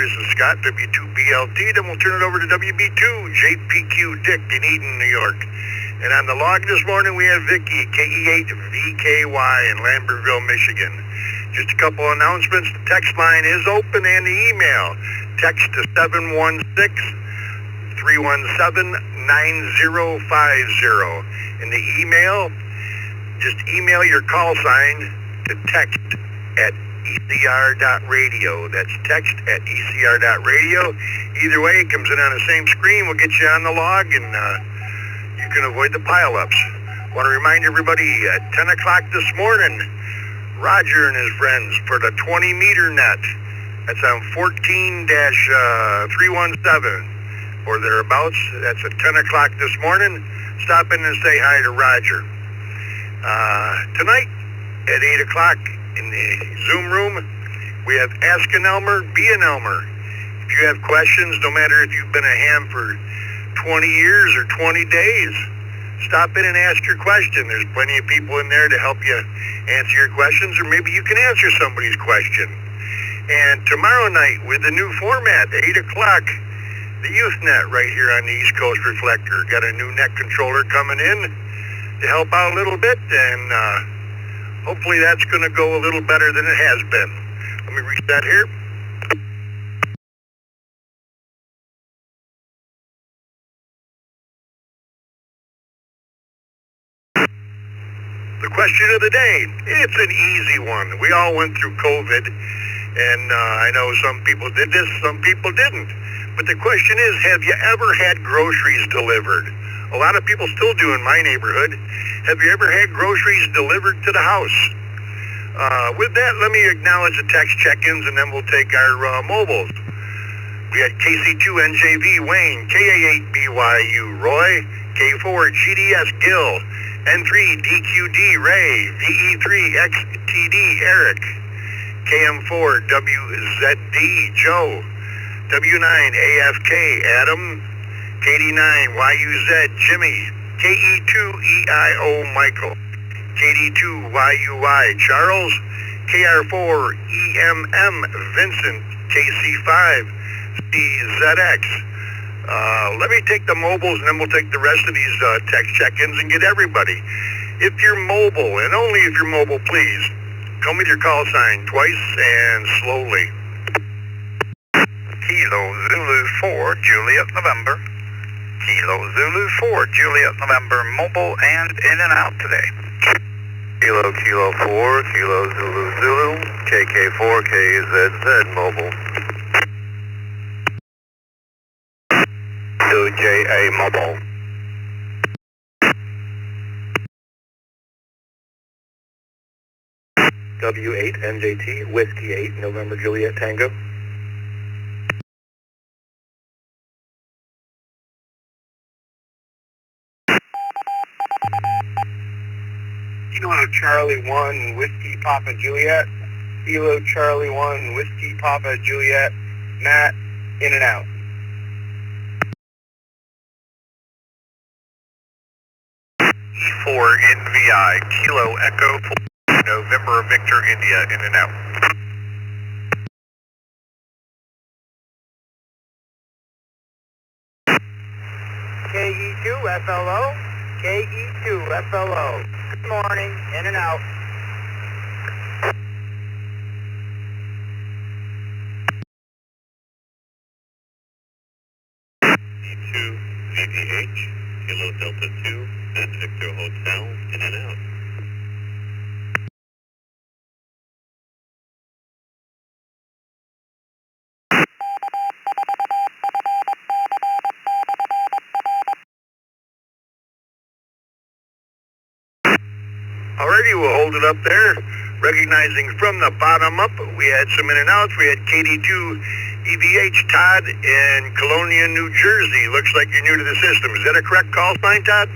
This is Scott, W2BLT. Then we'll turn it over to WB2, JPQ Dick in Eden, New York. And on the log this morning, we have Vicky, KE8VKY in Lambertville, Michigan. Just a couple announcements. The text line is open and the email. Text to 716-317-9050. In the email, just email your call sign to text at ECR.radio. That's text at ECR.radio. Either way, it comes in on the same screen. We'll get you on the log, and you can avoid the pileups. Want to remind everybody, at 10 o'clock this morning, Roger and his friends for the 20-meter net. That's on 14-317 or thereabouts. That's at 10 o'clock this morning. Stop in and say hi to Roger. Tonight at 8 o'clock in the Zoom room, we have Ask an Elmer, Be an Elmer. If you have questions, no matter if you've been a ham for 20 years or 20 days, stop in and ask your question. There's plenty of people in there to help you answer your questions, or maybe you can answer somebody's question. And tomorrow night, with the new format, 8 o'clock, the Youth Net right here on the East Coast Reflector. Got a new net controller coming in to help out a little bit, and hopefully that's going to go a little better than it has been. Let me reset here. The question of the day, it's an easy one. We all went through COVID, and I know some people did this, some people didn't. But the question is, have you ever had groceries delivered? A lot of people still do in my neighborhood. Have you ever had groceries delivered to the house? With that, let me acknowledge the text check-ins, and then we'll take our mobiles. We had KC2NJV Wayne, KA8BYU Roy, K4GDS Gil, N3DQD Ray, VE3XTD Eric, KM4WZD Joe, W9AFK Adam, KD9YUZ Jimmy, KE2EIO Michael, KD2YUY Charles, KR4EMM Vincent, KC5CZX. Let me take the mobiles, and then we'll take the rest of these text check-ins and get everybody. If you're mobile, and only if you're mobile, please, come with your call sign twice and slowly. Kilo Zulu 4, Juliet November. Kilo Zulu 4, Juliet November, mobile and in and out today. Kilo 4, Kilo Zulu Zulu, KK4, KZZ mobile. JA mobile. W8 NJT, Whiskey 8, November Juliet Tango. Kilo Charlie 1, Whiskey Papa Juliet. Kilo Charlie 1, Whiskey Papa Juliet. Matt, in and out. E4 NVI, Kilo Echo 4, November Victor India, in and out. KE2FLO, KE2FLO. Good morning, in and out. E2 VVH, Kilo Delta 2, and Victor Hotel, in and out. Alrighty, we'll hold it up there. Recognizing from the bottom up, we had some in and outs. We had KD2 EVH Todd in Colonia, New Jersey. Looks like you're new to the system. Is that a correct call sign, Todd?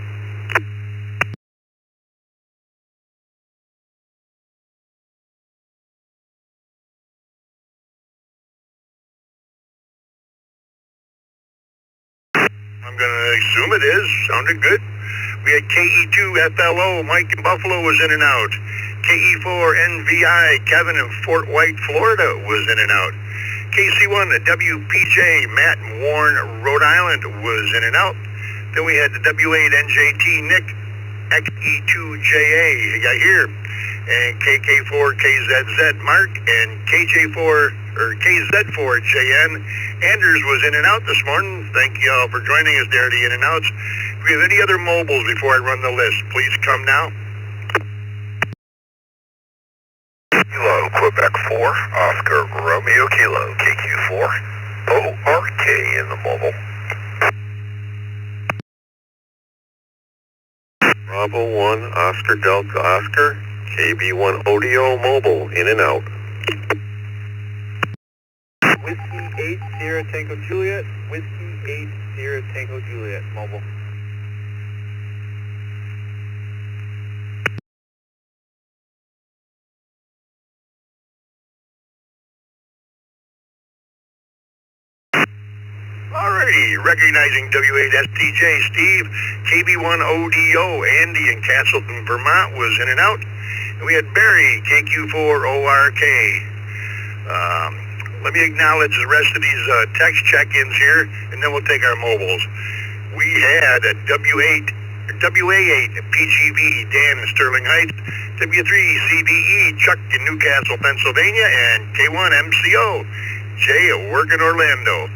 I'm going to assume it is. Sounded good. We had KE2FLO, Mike in Buffalo was in and out. KE4NVI, Kevin in Fort White, Florida was in and out. KC1 WPJ, Matt in Warren, Rhode Island was in and out. Then we had the W8NJT, Nick, XE2JA, you got here. And KK4KZZ, Mark, and KZ4JN, Anders was in and out this morning. Thank you all for joining us there, the in and outs. If we have any other mobiles before I run the list, please come now. Kilo, Quebec 4, Oscar, Romeo Kilo, KQ4, ORK in the mobile. Bravo 1, Oscar Delta Oscar, KB1 Odio mobile, in and out. Whiskey 8 Sierra Tango Juliet, Whiskey 8 Sierra Tango Juliet, mobile. Alrighty, recognizing W8STJ, Steve, KB1ODO, Andy in Castleton, Vermont was in and out. And we had Barry, KQ4ORK. Let me acknowledge the rest of these text check-ins here, and then we'll take our mobiles. We had a WA8 PGV, Dan in Sterling Heights, W3 CBE, Chuck in Newcastle, Pennsylvania, and K1 MCO, Jay at work in Orlando.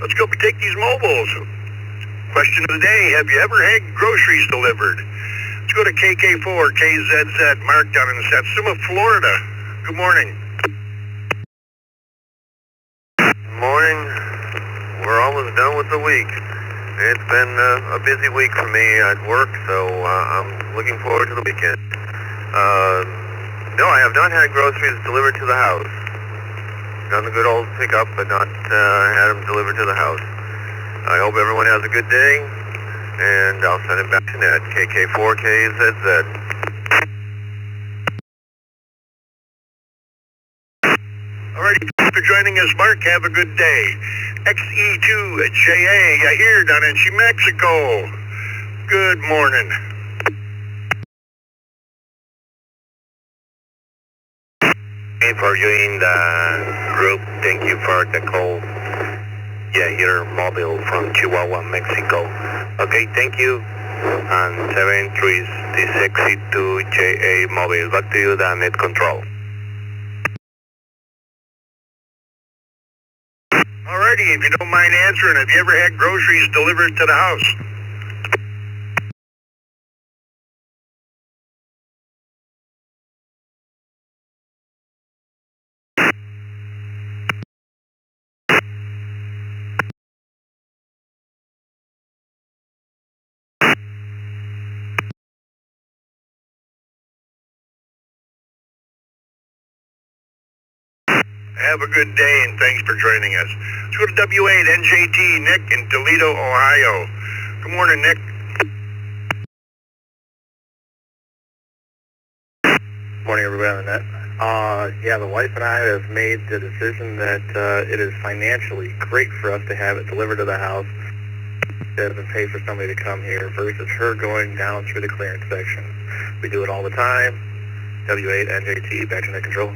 Let's go take these mobiles. Question of the day, have you ever had groceries delivered? Let's go to KK4 KZZ, Mark down in Satsuma, Florida. Good morning. Morning. We're almost done with the week. It's been a busy week for me at work, so I'm looking forward to the weekend. No, I have not had groceries delivered to the house. Done the good old pickup, but not had them delivered to the house. I hope everyone has a good day, and I'll send it back to Ned, KK4KZZ. Alrighty, thanks for joining us, Mark. Have a good day. XE2JA, here down in Mexico. Good morning. For joining the group, thank you for the call. Yeah, here, mobile from Chihuahua, Mexico. Okay, thank you. And 73662JA mobile. Back to you, the net control. Alrighty, if you don't mind answering, have you ever had groceries delivered to the house? Have a good day, and thanks for joining us. Let's go to W8NJT, Nick in Toledo, Ohio. Good morning, Nick. Morning, everybody on the net. Yeah, the wife and I have made the decision that it is financially great for us to have it delivered to the house instead of pay for somebody to come here versus her going down through the clearance section. We do it all the time. W8NJT, back to net control.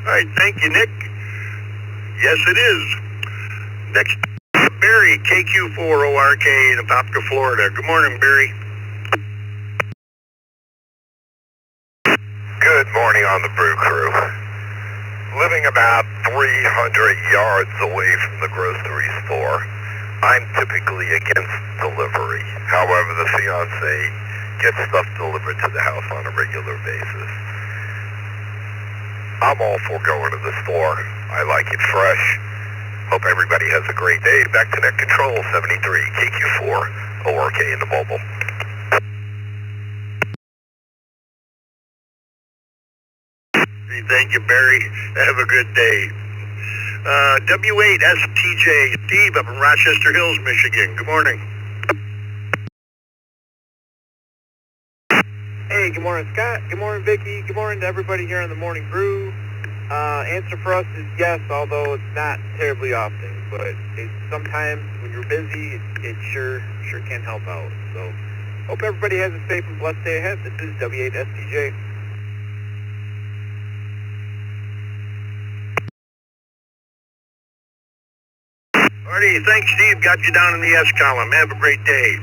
All right, thank you, Nick. Yes, it is. Next, Barry, KQ4ORK in Apopka, Florida. Good morning, Barry. Good morning on the Brew Crew. Living about 300 yards away from the grocery store, I'm typically against delivery. However, the fiance gets stuff delivered to the house on a regular basis. I'm all for going to the store. I like it fresh. Hope everybody has a great day. Back to net control, 73, KQ4, ORK in the mobile. Thank you, Barry. Have a good day. W8STJ, Steve up in Rochester Hills, Michigan. Good morning. Hey, good morning, Scott. Good morning, Vicki. Good morning to everybody here on the Morning Brew. Answer for us is yes, although it's not terribly often. But sometimes when you're busy, it sure can help out. So hope everybody has a safe and blessed day ahead. This is W8SDJ. Alrighty, thanks, Steve. Got you down in the S column. Have a great day.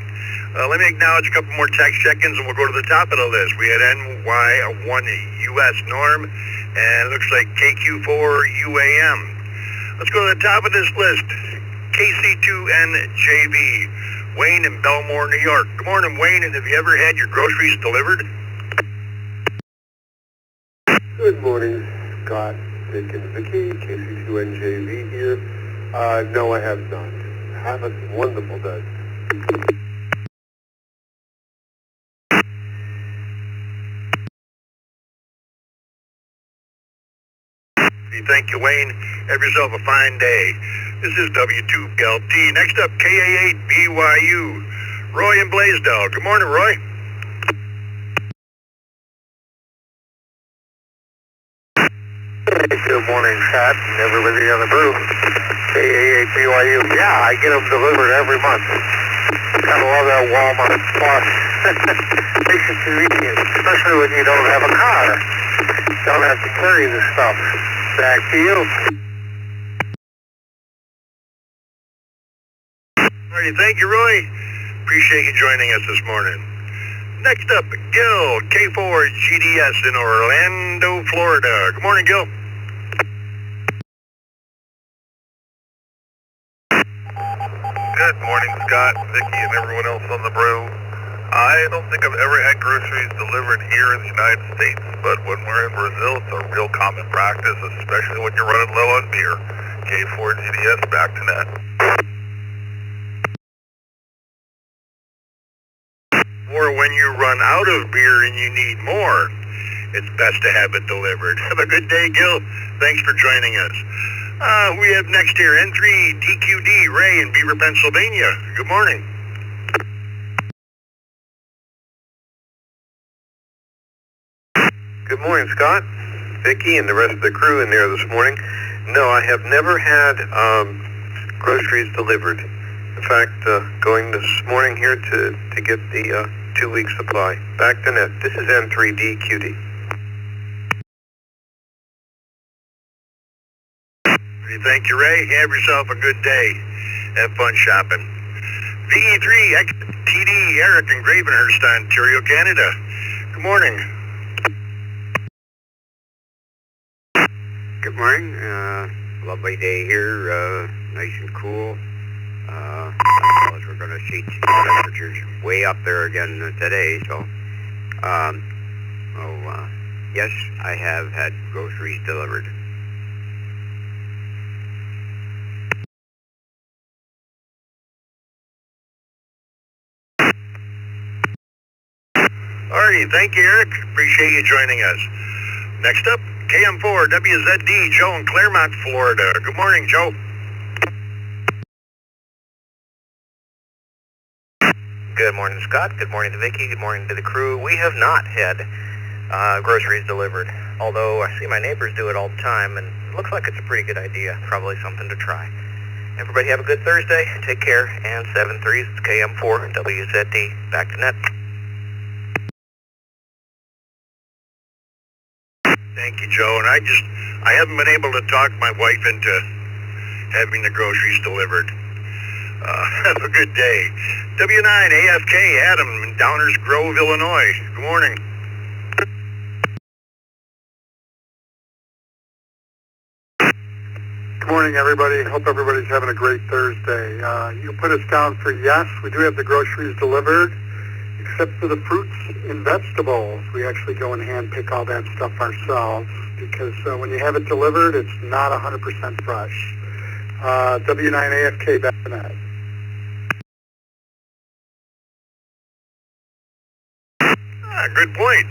Let me acknowledge a couple more text check-ins, and we'll go to the top of the list. We had NY1US Norm, and it looks like KQ4UAM. Let's go to the top of this list. KC2NJV, Wayne in Belmore, New York. Good morning, Wayne, and have you ever had your groceries delivered? Good morning, Scott, Dick, and Vicky. KC2NJV here. No, I have not. Have a wonderful day. Thank you, Wayne. Have yourself a fine day. This is W2LT. Next up, KA8BYU. Roy in Blaisdell. Good morning, Roy. Good morning, Scott, and everybody on the brew. KA8BYU. Yeah, I get them delivered every month. Kind of love that Walmart Plus. Makes it convenient, especially when you don't have a car. Don't have to carry the stuff. Back to you. Alrighty, thank you, Roy. Appreciate you joining us this morning. Next up, Gil, K4GDS in Orlando, Florida. Good morning, Gil. Good morning, Scott, Vicky, and everyone else on the brew. I don't think I've ever had groceries delivered here in the United States, but when we're in Brazil, it's a real common practice, especially when you're running low on beer. K4GDS, back to net. Or when you run out of beer and you need more, it's best to have it delivered. Have a good day, Gil. Thanks for joining us. We have next here N3DQD, Ray in Beaver, Pennsylvania. Good morning. Good morning, Scott, Vicky, and the rest of the crew in there this morning. No, I have never had groceries delivered. In fact, going this morning here to get the 2-week supply. Back to net. This is N3DQD. Thank you, Ray. Have yourself a good day. Have fun shopping. VE3XTD, Eric in Gravenhurst, Ontario, Canada. Good morning. Good morning. Lovely day here. Nice and cool. We're going to see temperatures way up there again today. So, yes, I have had groceries delivered. Alrighty, thank you, Eric. Appreciate you joining us. Next up, KM4WZD, Joe in Claremont, Florida. Good morning, Joe. Good morning, Scott. Good morning to Vicky. Good morning to the crew. We have not had groceries delivered, although I see my neighbors do it all the time, and it looks like it's a pretty good idea. Probably something to try. Everybody have a good Thursday. Take care. And 7-3, it's KM4WZD. Back to net. Thank you, Joe. And I haven't been able to talk my wife into having the groceries delivered. Have a good day. W9AFK, Adam in Downers Grove, Illinois. Good morning. Good morning, everybody. Hope everybody's having a great Thursday. You can put us down for yes. We do have the groceries delivered, except for the fruits and vegetables. We actually go and hand pick all that stuff ourselves because when you have it delivered, it's not 100% fresh. W9AFK, back to that. Good point.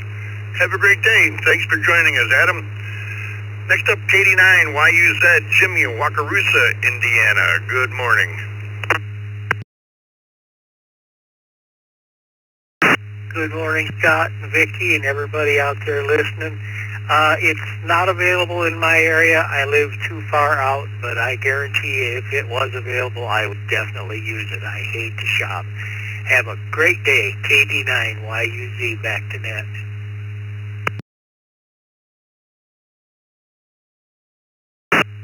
Have a great day. Thanks for joining us, Adam. Next up, KD9YUZ, Jimmy in Wakarusa, Indiana. Good morning. Good morning, Scott and Vicky and everybody out there listening. It's not available in my area. I live too far out, but I guarantee you if it was available, I would definitely use it. I hate to shop. Have a great day. KD9YUZ back to net.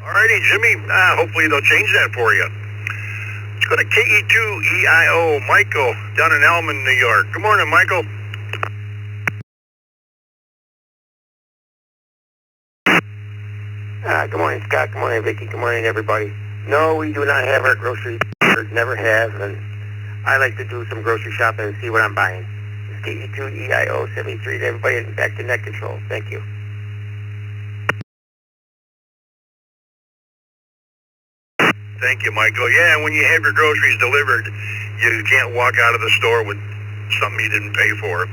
Alrighty, Jimmy. Hopefully they'll change that for you. Let's go to KE2EIO, Michael, down in Elman, New York. Good morning, Michael. Good morning, Scott. Good morning, Vicki. Good morning, everybody. No, we do not have our groceries. Never have, and I like to do some grocery shopping and see what I'm buying. It's KE2EIO 73 to everybody, and back to net control. Thank you. Thank you, Michael. Yeah, and when you have your groceries delivered, you can't walk out of the store with something you didn't pay for.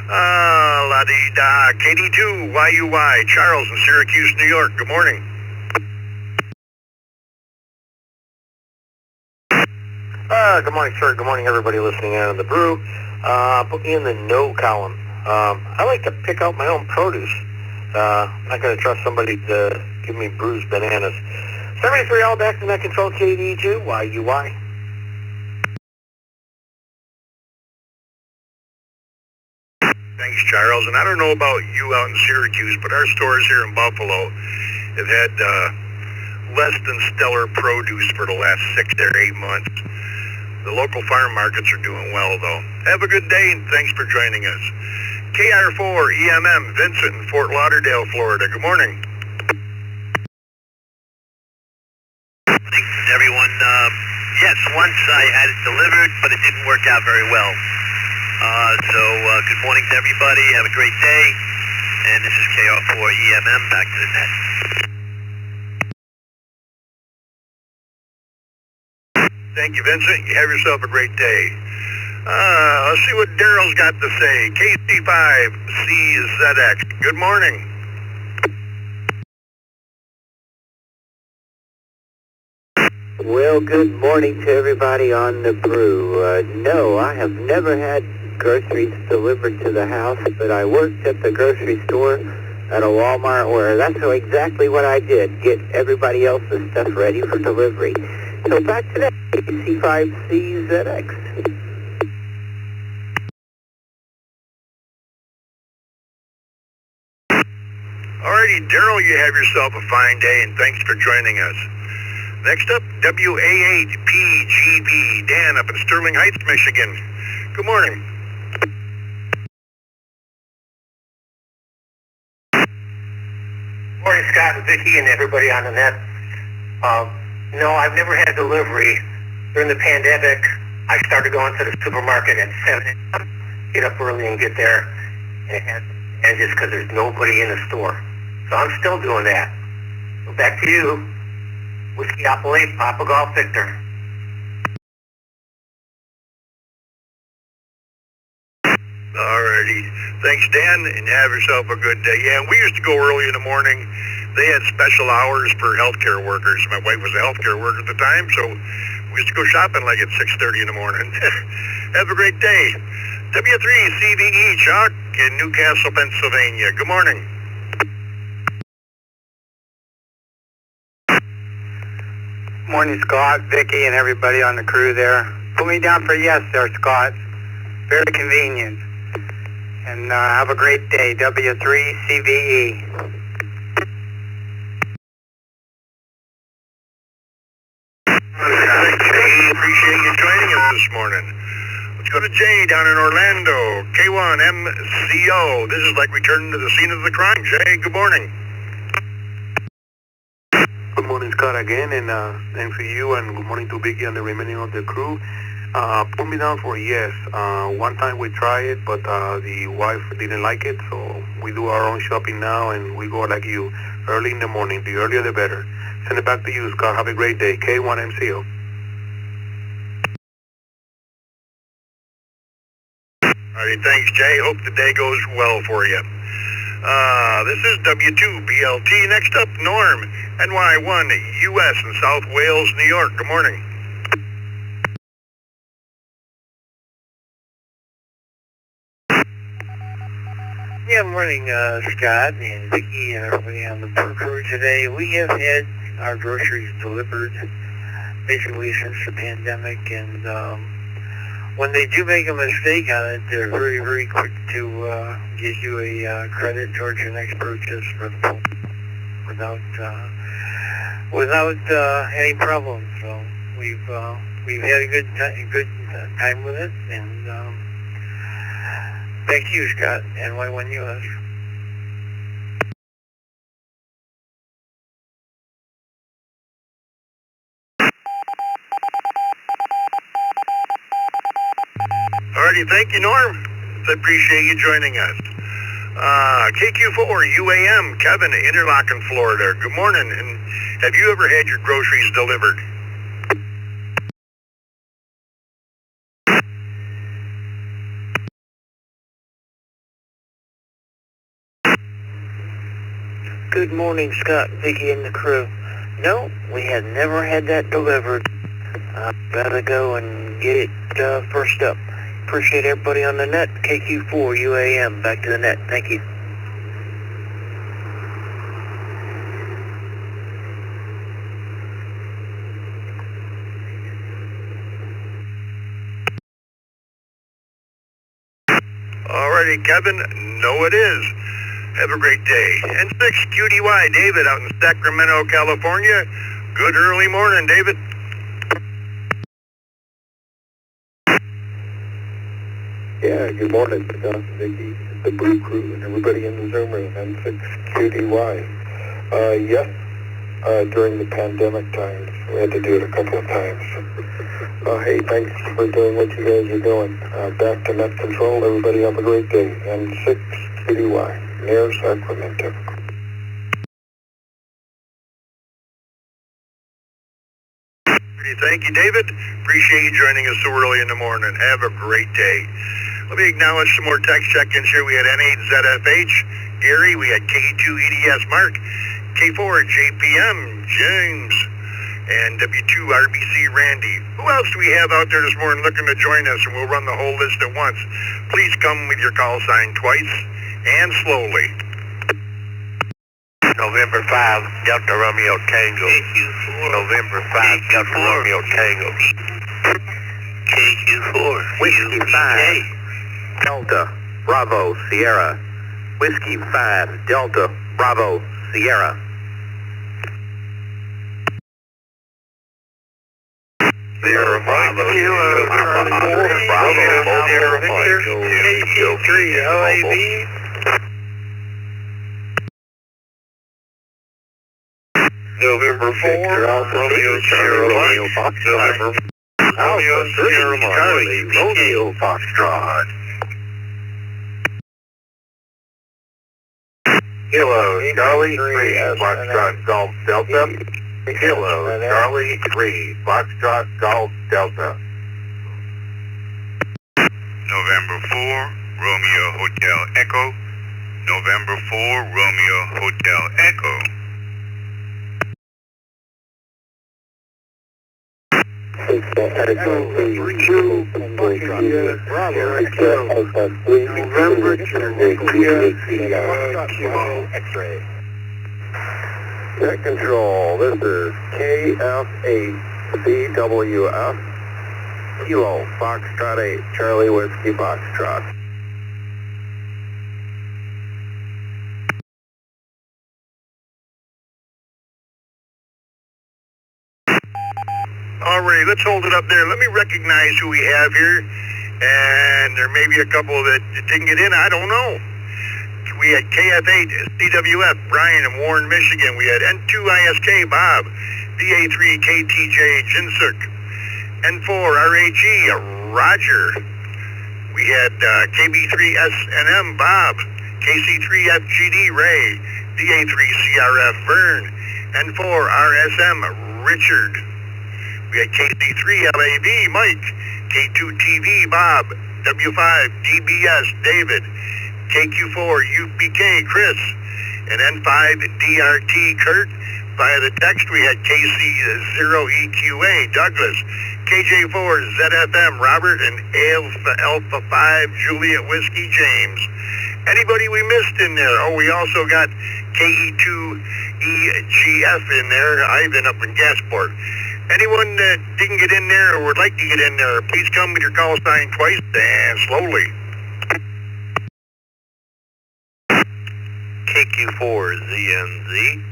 La-dee-da. KD2YUY, Charles in Syracuse, New York. Good morning. Good morning, sir. Good morning, everybody listening in on the brew. Put me in the no column. I like to pick out my own produce. I'm not going to trust somebody to give me bruised bananas. 73 all back to net control, KD2YUY. Thanks, Charles. And I don't know about you out in Syracuse, but our stores here in Buffalo have had less than stellar produce for the last 6 to 8 months. The local farm markets are doing well, though. Have a good day, and thanks for joining us. KR4EMM, Vincent in Fort Lauderdale, Florida. Good morning. Everyone, yes, once I had it delivered, but it didn't work out very well. Good morning to everybody. Have a great day. And this is KR4EMM, back to the net. Thank you, Vincent. You have yourself a great day. Let's see what Daryl's got to say. KC5CZX. Good morning. Well, good morning to everybody on the brew. No, I have never had groceries delivered to the house, but I worked at the grocery store at a Walmart where that's exactly what I did, get everybody else's stuff ready for delivery. So back to that C5CZX. Alrighty, Daryl, you have yourself a fine day, and thanks for joining us. Next up, WA8PGB, Dan up in Sterling Heights, Michigan. Good morning. Morning, Scott and Vicki and everybody on the net. No, I've never had delivery. During the pandemic, I started going to the supermarket at 7 a.m., get up early and get there, and just because there's nobody in the store. So I'm still doing that. So back to you. Whiskey Apple 8, Papa Golf Victor. Alrighty. Thanks, Dan, and have yourself a good day. Yeah, we used to go early in the morning. They had special hours for healthcare workers. My wife was a healthcare worker at the time, so we used to go shopping like at 6:30 in the morning. Have a great day. W3CVE, Chuck in Newcastle, Pennsylvania. Good morning. Morning, Scott, Vicki, and everybody on the crew there. Put me down for yes there, Scott. Very convenient. And have a great day, W3CVE. Appreciate you joining us this morning. Let's go to Jay down in Orlando. K1MCO. This is like returning to the scene of the crime. Jay, good morning. Good morning, Scott, again, and for you, and good morning to Vicky and the remaining of the crew. Put me down for yes. One time we tried it, but the wife didn't like it, so we do our own shopping now, and we go like you, early in the morning. The earlier the better. Send it back to you, Scott. Have a great day. K1MCO. All right, thanks, Jay. Hope the day goes well for you. This is W2BLT. Next up, Norm, NY1, US in South Wales, New York. Good morning. Yeah, morning, Scott and Vicki and everybody on the Brew Crew today. We have had our groceries delivered basically since the pandemic, and when they do make a mistake on it, they're very, very quick to give you a credit towards your next purchase for the without any problems. So we've had a good time with it, and back to you, Scott, NY1 US. Alrighty, thank you, Norm. I appreciate you joining us. KQ4 UAM, Kevin, Interlaken, Florida. Good morning. And have you ever had your groceries delivered? Good morning, Scott, Vicki, and the crew. No, we have never had that delivered. Gotta go and get it first up. Appreciate everybody on the net. KQ4 UAM, back to the net. Thank you. Alrighty, Kevin. No, it is. Have a great day. And 6 QDY, David, out in Sacramento, California. Good early morning, David. Yeah, good morning, Scott and Vicki, the Brew Crew, and everybody in the Zoom room, N6QDY. Yes, during the pandemic times, we had to do it a couple of times. Hey, thanks for doing what you guys are doing. Back to net control, everybody have a great day. N6QDY, near Sacramento. Thank you, David. Appreciate you joining us so early in the morning. Have a great day. Let me acknowledge some more text check-ins here. We had N8ZFH, Gary. We had K2EDS, Mark. K4, JPM, James. And W2RBC, Randy. Who else do we have out there this morning looking to join us? And we'll run the whole list at once. Please come with your call sign twice and slowly. November 5, Delta Romeo Tango. KQ4. November 5, Delta Romeo Tango. KQ4. Whiskey 5, Delta, Bravo, Sierra. Whiskey 5, Delta, Bravo, Sierra. Sierra Bravo, Sierra Bravo, Sierra Victor, KQ3, LAB. November 4, Romeo Sierra Foxtrot. Romeo Sierra Charlie, Romeo Foxtrot. Kilo Charlie 3, Foxtrot Golf Delta. Kilo Charlie 3, Foxtrot Golf Delta. November 4, Romeo Hotel Echo. November 4, Romeo Hotel Echo. November 2, X-ray. Net control, this is KF8CWF, Kilo, Foxtrot 8, Charlie Whiskey Foxtrot. Alrighty, let's hold it up there. Let me recognize who we have here. And there may be a couple that didn't get in. I don't know. We had KF8 CWF, Brian in Warren, Michigan. We had N2ISK, Bob. DA3 KTJ, Jinsuk. N4 RAG, Roger. We had KB3SNM, Bob. KC3FGD, Ray. DA3 CRF, Vern. N4 RSM, Richard. We had KC3LAB, Mike. K2TV, Bob. W5 DBS, David. KQ4 UPK, Chris. And N5 DRT, Kurt. Via the text, we had KC0EQA, Douglas. KJ4 ZFM, Robert. And Alpha 5 Juliet Whiskey, James. Anybody we missed in there? Oh, we also got KE2EGF in there, Ivan up in Gasport. Anyone that didn't get in there or would like to get in there, please come with your call sign twice and slowly. KQ4ZNZ,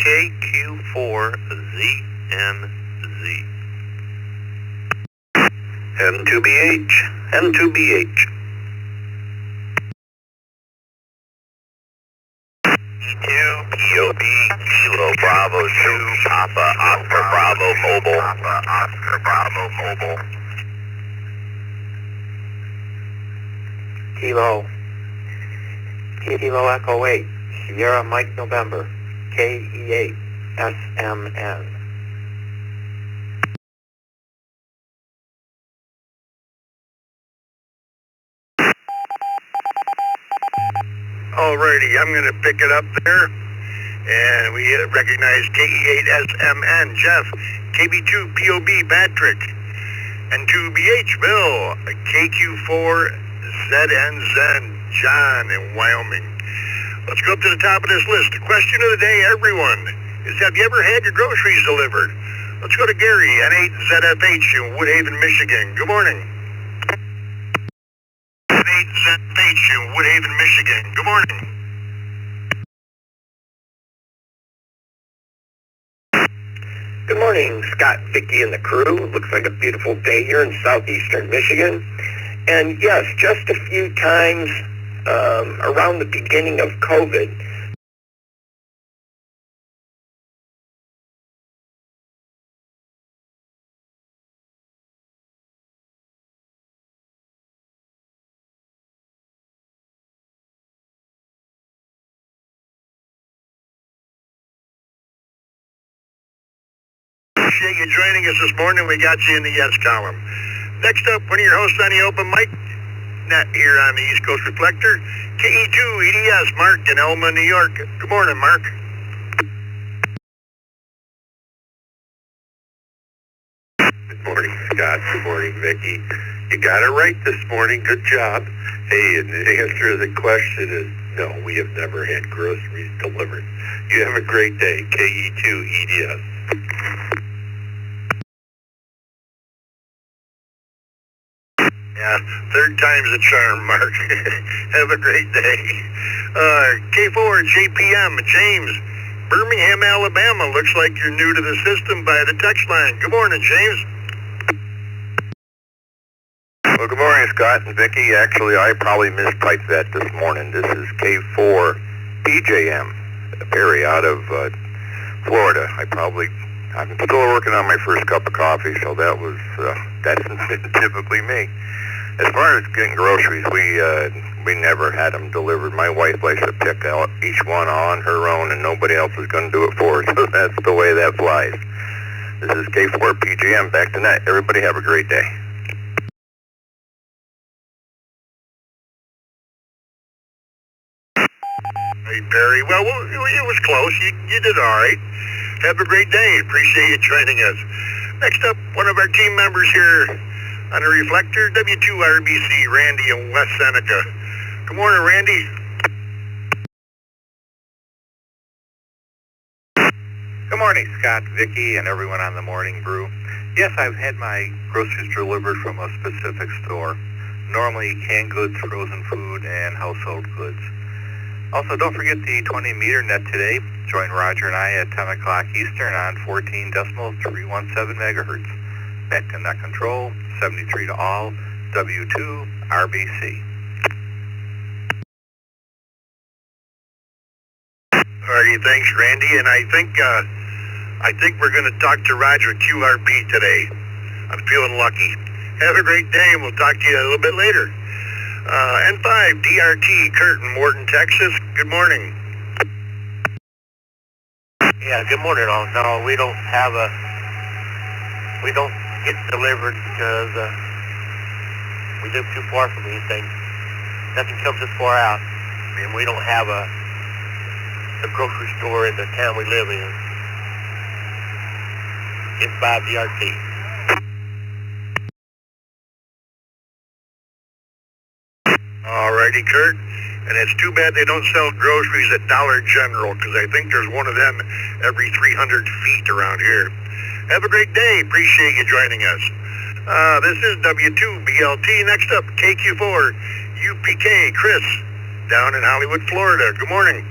KQ4ZNZ. N2BH, N2BH. E2, POB, Kilo Bravo 2, Papa, Oscar Bravo Mobile. Papa, Oscar Bravo Mobile. Kilo Echo 8, Sierra Mike November, KE8, SMN. Alrighty, I'm going to pick it up there. And we recognize KE8SMN, Jeff, KB2POB, Patrick, N2BH, Bill, KQ4ZNZ, John in Wyoming. Let's go up to the top of this list. The question of the day, everyone, is have you ever had your groceries delivered? Let's go to Gary, N8ZFH in Woodhaven, Michigan. Good morning. N8ZFH in Woodhaven, Michigan. Good morning. Good morning, Scott, Vicky, and the crew. Looks like a beautiful day here in southeastern Michigan. And yes, just a few times around the beginning of COVID, Appreciate you joining us this morning. We got you in the yes column. Next up, one of your hosts on the open mic, net here on the East Coast Reflector, KE2 EDS, Mark in Elma, New York. Good morning, Mark. Good morning, Scott. Good morning, Vicky. You got it right this morning. Good job. Hey, and the answer to the question is no, we have never had groceries delivered. You have a great day. KE2 EDS. Yeah, third time's a charm, Mark. Have a great day. K4 JPM, James, Birmingham, Alabama. Looks like you're new to the system by the text line. Good morning, James. Well, good morning, Scott and Vicky. Actually, I probably mistyped that this morning. This is K4 PJM, Perry out of Florida. I'm still working on my first cup of coffee, so that's typically me. As far as getting groceries, we never had them delivered. My wife likes to pick out each one on her own, and nobody else is going to do it for her, so that's the way that flies. This is K4 PGM. Back to net. Everybody have a great day. Hey, Barry. Well, it was close. You did all right. Have a great day. Appreciate you joining us. Next up, one of our team members here on the Reflector, W2RBC, Randy in West Seneca. Good morning, Randy. Good morning, Scott, Vicky, and everyone on the Morning Brew. Yes, I've had my groceries delivered from a specific store, normally canned goods, frozen food, and household goods. Also, don't forget the 20-meter net today. Join Roger and I at 10 o'clock Eastern on 14.317 megahertz. Back to net control, 73 to all, W2 RBC. Alrighty, thanks, Randy. And I think we're going to talk to Roger at QRP today. I'm feeling lucky. Have a great day, and we'll talk to you a little bit later. N5 DRT, Kurt in Morton, Texas. Good morning. Yeah, good morning all. No, we don't get delivered because we live too far from anything. Nothing comes this far out. And we don't have a grocery store in the town we live in. N5 DRT. Alrighty. righty, Kurt. And it's too bad they don't sell groceries at Dollar General, because I think there's one of them every 300 feet around here. Have a great day. Appreciate you joining us. This is W2BLT. Next up, KQ4 UPK. Chris, down in Hollywood, Florida. Good morning.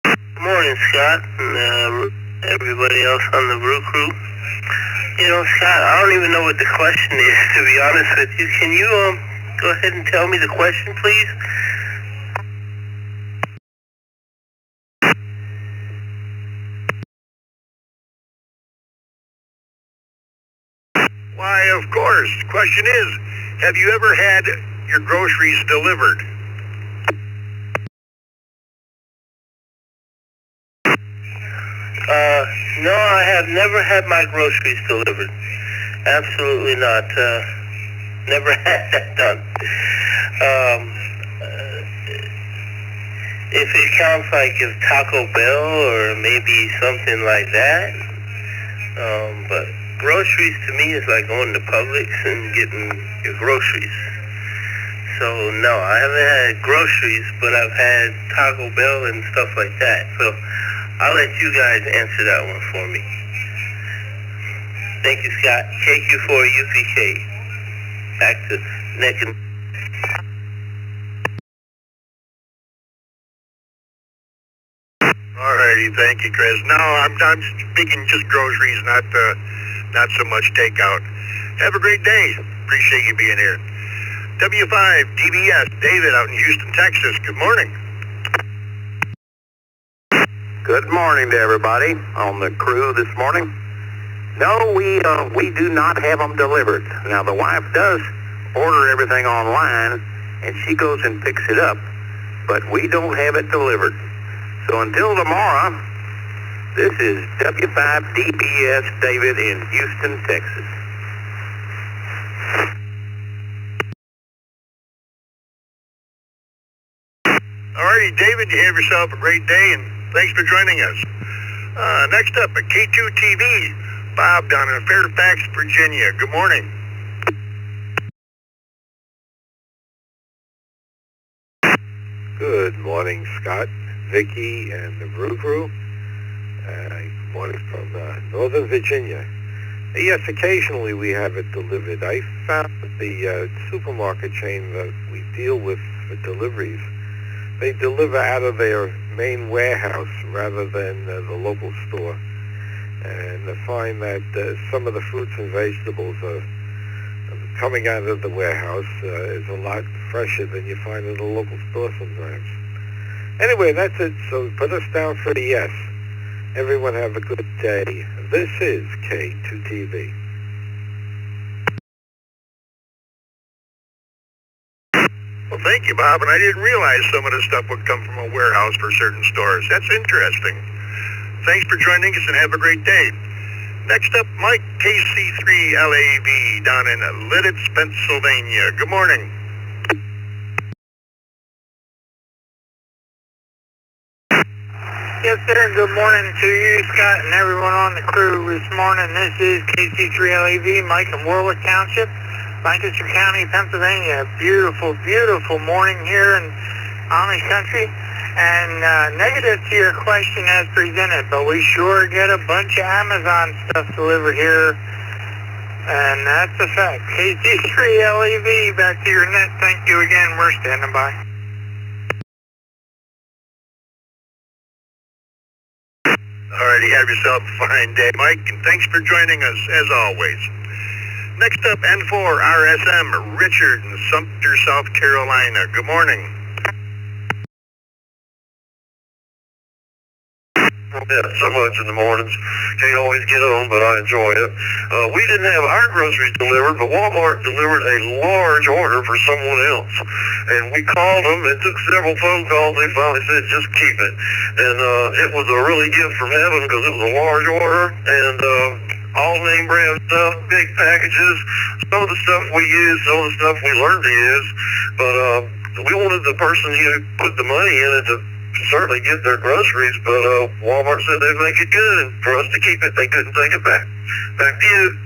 Good morning, Scott, and everybody else on the Brew Crew. You know, Scott, I don't even know what the question is, to be honest with you. Can you go ahead and tell me the question, please? Why, of course. The question is, have you ever had your groceries delivered? No, I have never had my groceries delivered. Absolutely not. Never had that done. If it counts like if Taco Bell or maybe something like that. But groceries to me is like going to Publix and getting your groceries. So no, I haven't had groceries, but I've had Taco Bell and stuff like that. So I'll let you guys answer that one for me. Thank you, Scott. KQ4 UPK. Back to Nick and... Alrighty, thank you, Chris. No, I'm speaking just groceries, not so much takeout. Have a great day. Appreciate you being here. W5 DBS, David out in Houston, Texas. Good morning. Good morning to everybody on the crew this morning. No, we do not have them delivered. Now, the wife does order everything online, and she goes and picks it up, but we don't have it delivered. So until tomorrow, this is W5DBS David in Houston, Texas. Alrighty, David, you have yourself a great day, and thanks for joining us. Next up at K2TV, Bob down in Fairfax, Virginia. Good morning. Good morning, Scott, Vicky, and the Brew Crew. Good morning from Northern Virginia. Yes, occasionally we have it delivered. I found the supermarket chain that we deal with for deliveries, they deliver out of their main warehouse rather than the local store. And I find that some of the fruits and vegetables are coming out of the warehouse is a lot fresher than you find in the local store sometimes. Anyway, that's it. So put us down for a yes. Everyone have a good day. This is K2TV. Well, thank you, Bob. And I didn't realize some of the stuff would come from a warehouse for certain stores. That's interesting. Thanks for joining us and have a great day. Next up, Mike, KC3LAV down in Lititz, Pennsylvania. Good morning. Yes, sir. Good morning to you, Scott, and everyone on the crew this morning. This is KC3LAV, Mike in Warwick Township, Lancaster County, Pennsylvania. Beautiful, beautiful morning here in Amish country. And negative to your question as presented, but we sure get a bunch of Amazon stuff delivered here, and that's a fact. KC3LAV, back to your net. Thank you again. We're standing by. Alrighty, have yourself a fine day, Mike, and thanks for joining us, as always. Next up, N4RSM, Richard in Sumter, South Carolina. Good morning. Yeah, so much in the mornings. Can't always get on, but I enjoy it. We didn't have our groceries delivered, but Walmart delivered a large order for someone else. And we called them and took several phone calls. They finally said, just keep it. And it was a really gift from heaven because it was a large order. And all name brand stuff, big packages, some of the stuff we use, some of the stuff we learned to use. But we wanted the person who put the money in it to certainly get their groceries, but Walmart said they'd make it good, and for us to keep it, they couldn't take it back. Back to you.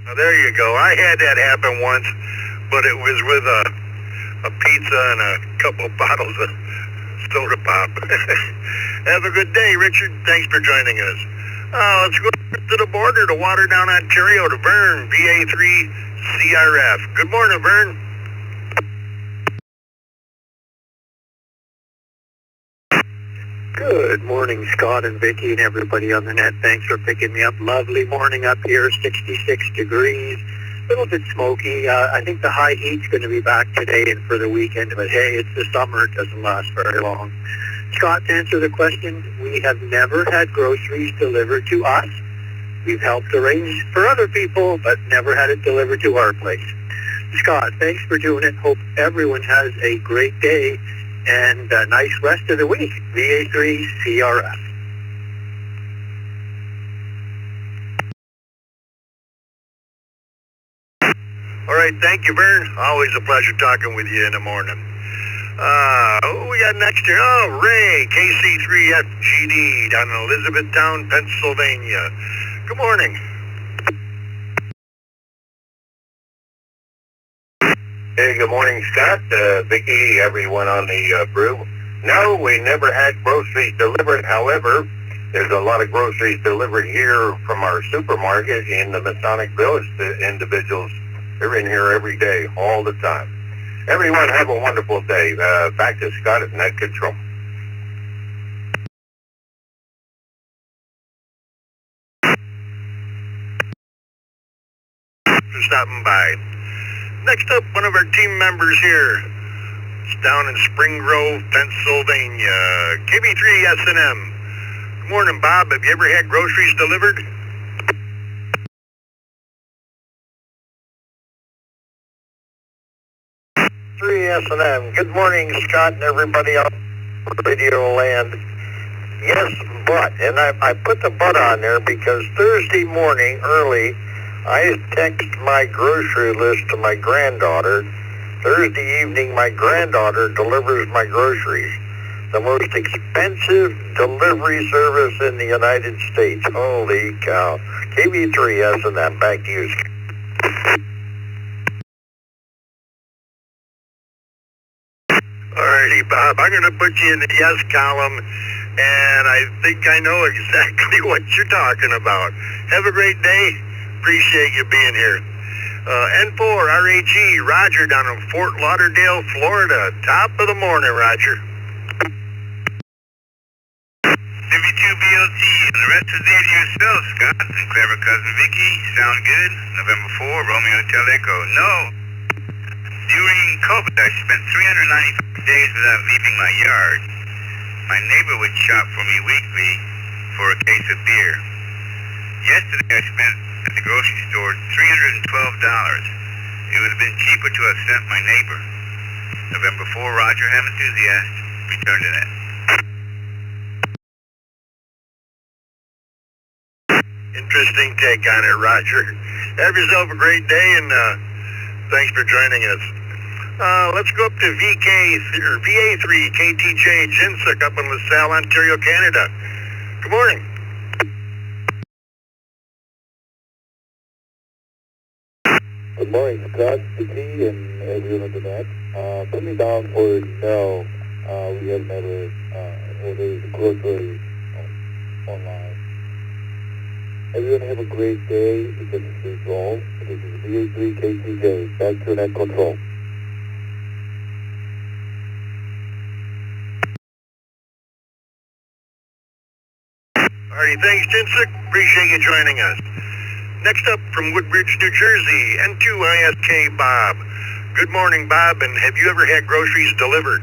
Now, there you go. I had that happen once, but it was with a pizza and a couple of bottles of soda pop. Have a good day, Richard. Thanks for joining us. Let's go to the border to Waterdown, Ontario, to Vern, VA3 CRF. Good morning, Vern. Good morning, Scott and Vicky and everybody on the net. Thanks for picking me up. Lovely morning up here, 66 degrees. A little bit smoky. I think the high heat's going to be back today and for the weekend, but hey, it's the summer. It doesn't last very long. Scott, to answer the question, we have never had groceries delivered to us. We've helped arrange for other people, but never had it delivered to our place. Scott, thanks for doing it. Hope everyone has a great day and a nice rest of the week. VA3 CRF. All right, thank you, Vern. Always a pleasure talking with you in the morning. Who we got next here? Oh, Ray, KC3FGD down in Elizabethtown, Pennsylvania. Good morning. Hey, good morning, Scott, Vicky, everyone on the brew. No, we never had groceries delivered. However, there's a lot of groceries delivered here from our supermarket in the Masonic Village. The individuals, they're in here every day, all the time. Everyone have a wonderful day. Back to Scott at Net Control. For stopping by. Next up, one of our team members here. It's down in Spring Grove, Pennsylvania. KB3 S&M. Good morning, Bob. Have you ever had groceries delivered? S&M. Good morning, Scott, and everybody on Radio Land. Yes, but, and I put the but on there because Thursday morning early, I text my grocery list to my granddaughter. Thursday evening, my granddaughter delivers my groceries. The most expensive delivery service in the United States. Holy cow. KB3 S&M. Back to you, Scott. Alrighty, Bob. I'm going to put you in the yes column, and I think I know exactly what you're talking about. Have a great day. Appreciate you being here. N4 RHE, Roger down in Fort Lauderdale, Florida. Top of the morning, Roger. 72BLT, and the rest of the day to yourself, Scott, and clever cousin Vicky. Sound good? November 4, Romeo Hotel Echo. No. During COVID, I spent 395 days without leaving my yard. My neighbor would shop for me weekly for a case of beer. Yesterday, I spent at the grocery store $312. It would have been cheaper to have sent my neighbor. November 4, Roger, have enthusiast. Return to net. Interesting take on it, Roger. Have yourself a great day, and thanks for joining us. Let's go up to VA3 KTJ Jinsuk up in LaSalle, Ontario, Canada. Good morning. Good morning, Scott, Vicky, and everyone on the net. Put me down for no. We have never ordered groceries online. Everyone have a great day. This is all. This is VA3 KTJ. Back to net control. Alrighty, thanks, Jinsuk. Appreciate you joining us. Next up from Woodbridge, New Jersey, N2ISK Bob. Good morning, Bob, and have you ever had groceries delivered?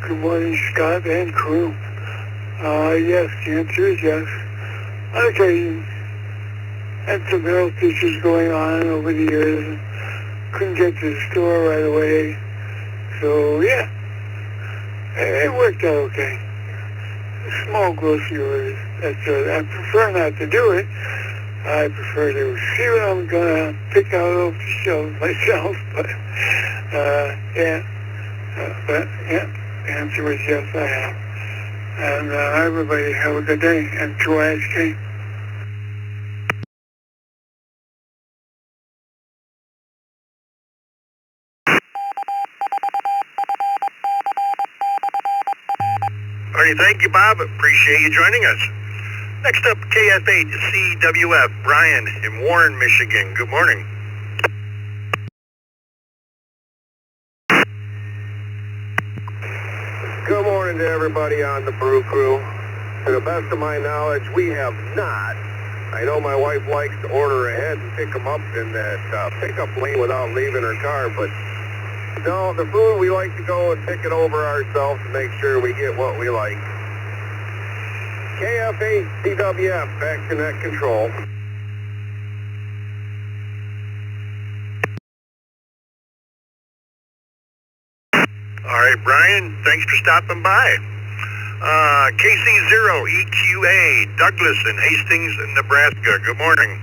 Good morning, Scott and crew. Yes, the answer is yes. On occasion, had some health issues going on over the years. Couldn't get to the store right away. So, yeah, it worked out okay. Small grocery orders. I prefer not to do it. I prefer to see what I'm going to pick out off the shelves myself. But, yeah. The answer is yes, I have. And everybody have a good day. Enjoy HK. Alrighty, thank you, Bob. Appreciate you joining us. Next up, KF8CWF, Brian in Warren, Michigan. Good morning. Good morning to everybody on the Brew Crew. To the best of my knowledge, we have not. I know my wife likes to order ahead and pick them up in that pickup lane without leaving her car, but no, the food we like to go and pick it over ourselves to make sure we get what we like. KF8CWF, back to net control. All right, Brian, thanks for stopping by. KC0 EQA, Douglas in Hastings, Nebraska. Good morning.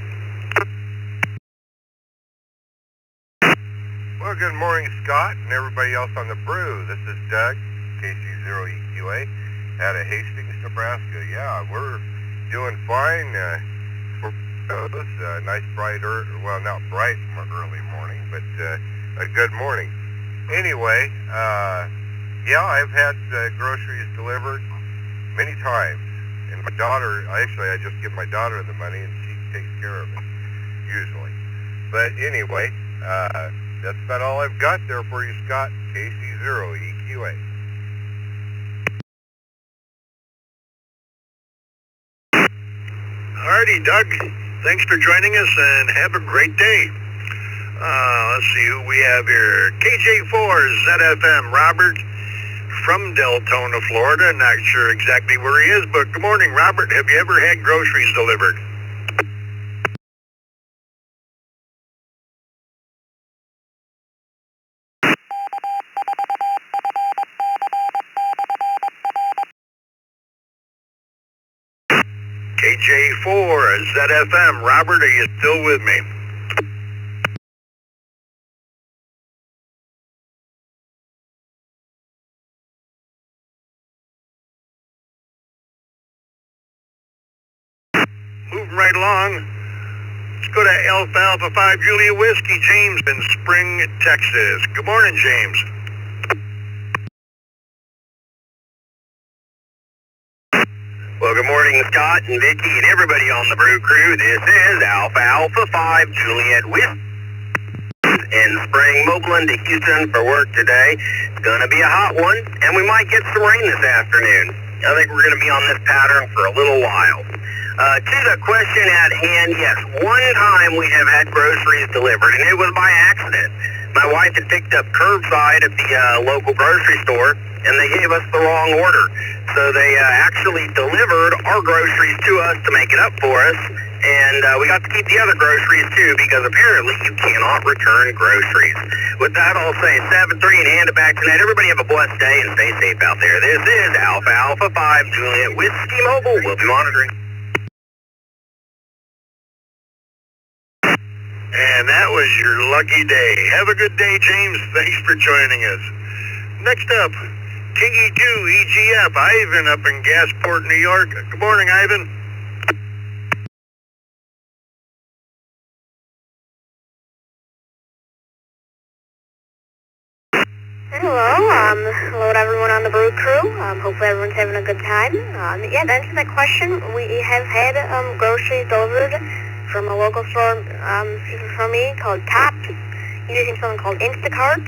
Well, good morning, Scott, and everybody else on the brew. This is Doug, KC0EQA, out of Hastings, Nebraska. Yeah, we're doing fine. It's a nice bright, well, not bright early morning, but a good morning. Anyway, yeah, I've had groceries delivered many times, and my daughter, actually, I just give my daughter the money, and she takes care of it, usually. But anyway, that's about all I've got there for you, Scott. KC0EQA. Alrighty, Doug. Thanks for joining us, and have a great day. Let's see who we have here. KJ4 ZFM, Robert from Deltona, Florida. Not sure exactly where he is, but good morning, Robert. Have you ever had groceries delivered? KJ4 ZFM, Robert, are you still with me? Moving right along. Let's go to Alpha 5 Julia Whiskey, James in Spring, Texas. Good morning, James. Well, good morning, Scott and Vicky and everybody on the Brew Crew. This is Alpha 5 Juliet Whiskey in Spring, Oakland to Houston for work today. It's going to be a hot one, and we might get some rain this afternoon. I think we're going to be on this pattern for a little while. To the question at hand, yes, one time we have had groceries delivered, and it was by accident. My wife had picked up curbside at the local grocery store, and they gave us the wrong order. So they actually delivered our groceries to us to make it up for us, and we got to keep the other groceries too, because apparently you cannot return groceries. With that, I'll say 7-3 and hand it back to Ned. Everybody have a blessed day and stay safe out there. This is Alpha 5 Juliet Whiskey Mobile. We'll be monitoring. And that was your lucky day. Have a good day, James. Thanks for joining us. Next up, KE2 EGF, Ivan up in Gasport, New York. Good morning, Ivan. Hello to everyone on the Brew Crew. Hopefully everyone's having a good time. Yeah, to answer that question, we have had groceries delivered from a local store for me called Tops, using something called Instacart,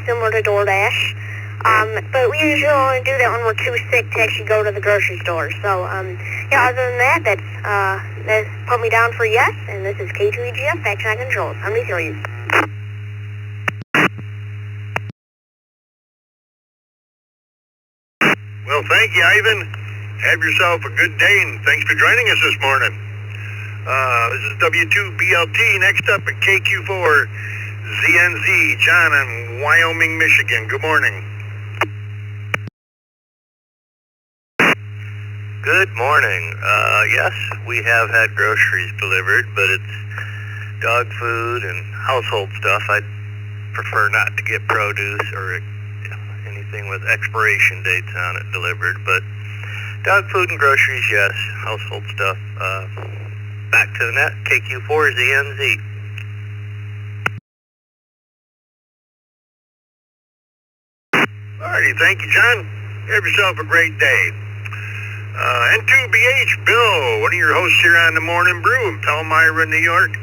similar to DoorDash. But we usually only do that when we're too sick to actually go to the grocery store. So, yeah, other than that, that's put me down for yes, and this is K2EGF, Action on Control. How many are you? Well, thank you, Ivan. Have yourself a good day, and thanks for joining us this morning. This is W2BLT. Next up at KQ4 ZNZ, John in Wyoming, Michigan. Good morning. Good morning. Yes, we have had groceries delivered, but it's dog food and household stuff. I'd prefer not to get produce or anything with expiration dates on it delivered, but Dog food and groceries, yes. Household stuff. Back to the net. KQ4 is the NZ. Alrighty, thank you, John. Have yourself a great day. N2BH, Bill, one of your hosts here on the Morning Brew in Palmyra, New York.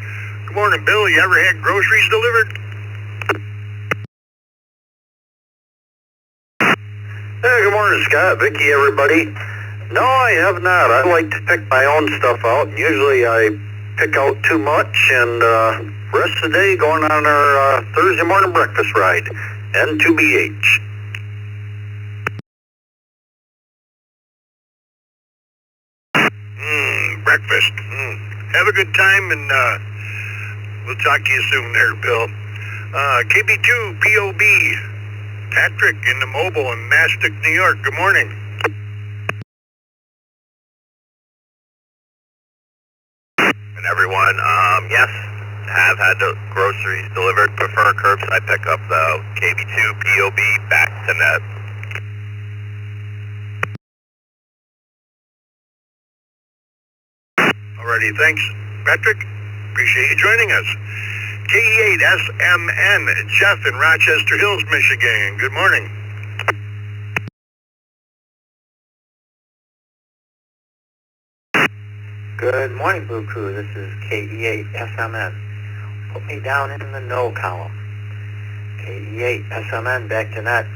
Good morning, Bill. You ever had groceries delivered? Hey, good morning, Scott, Vicky, everybody. No, I have not. I like to pick my own stuff out. Usually I pick out too much and rest of the day going on our Thursday morning breakfast ride. N2BH. Breakfast. Have a good time, and we'll talk to you soon there, Bill. KB2 POB, Patrick in the mobile in Mastic, New York. Good morning. And everyone, yes, have had the groceries delivered. Prefer curbside pickup though. KB2 POB back to net. Alrighty, thanks, Patrick. Appreciate you joining us. KE8SMN, Jeff in Rochester Hills, Michigan. Good morning. Good morning, Blue Crew. This is KE8SMN. Put me down in the no column. KE8SMN, back to net.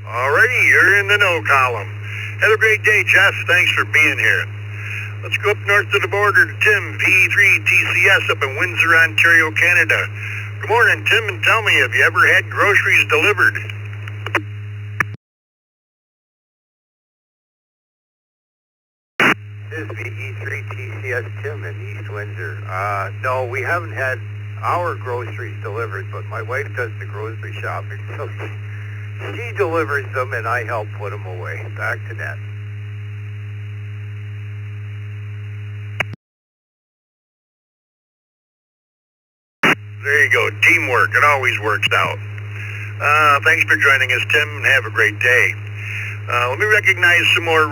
Alrighty, you're in the no column. Have a great day, Jeff. Thanks for being here. Let's go up north to the border to Tim, V3TCS up in Windsor, Ontario, Canada. Good morning, Tim, and tell me, have you ever had groceries delivered? This is VE3TCS Tim in East Windsor. No, we haven't had our groceries delivered, but my wife does the grocery shopping, so she delivers them and I help put them away. Back to that. There you go. Teamwork. It always works out. Thanks for joining us, Tim, and have a great day. Let me recognize some more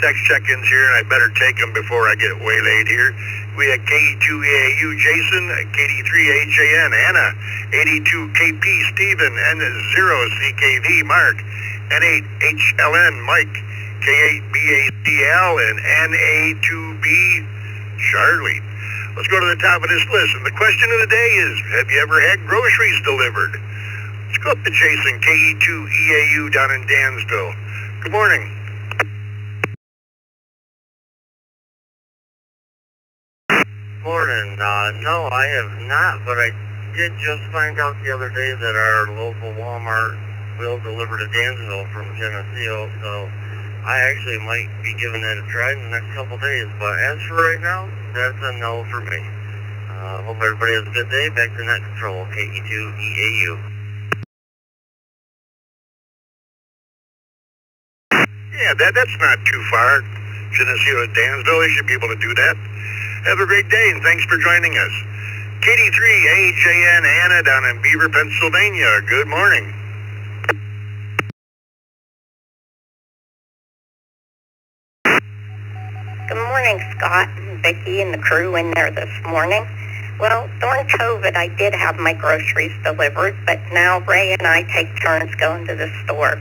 text check-ins here, and I better take them before I get waylaid here. We had KE2EAU Jason, KD3AJN Anna, 82KP Stephen, N0CKV Mark, N8HLN Mike, K8BACL, and NA2B Charlie. Let's go to the top of this list. And the question of the day is, have you ever had groceries delivered? Let's go up to Jason, KE2EAU down in Dansville. Good morning. Morning. No, I have not, but I did just find out the other day that our local Walmart will deliver to Dansville from Geneseo, so I actually might be giving that a try in the next couple days. But as for right now, that's a no for me. Hope everybody has a good day. Back to net control, KE2EAU. Yeah, that's not too far. Geneseo to Dansville, you should be able to do that. Have a great day, and thanks for joining us. KD3AJN Anna down in Beaver, Pennsylvania. Good morning. Good morning, Scott and Vicki and the crew in there this morning. Well, during COVID, I did have my groceries delivered, but now Ray and I take turns going to the store.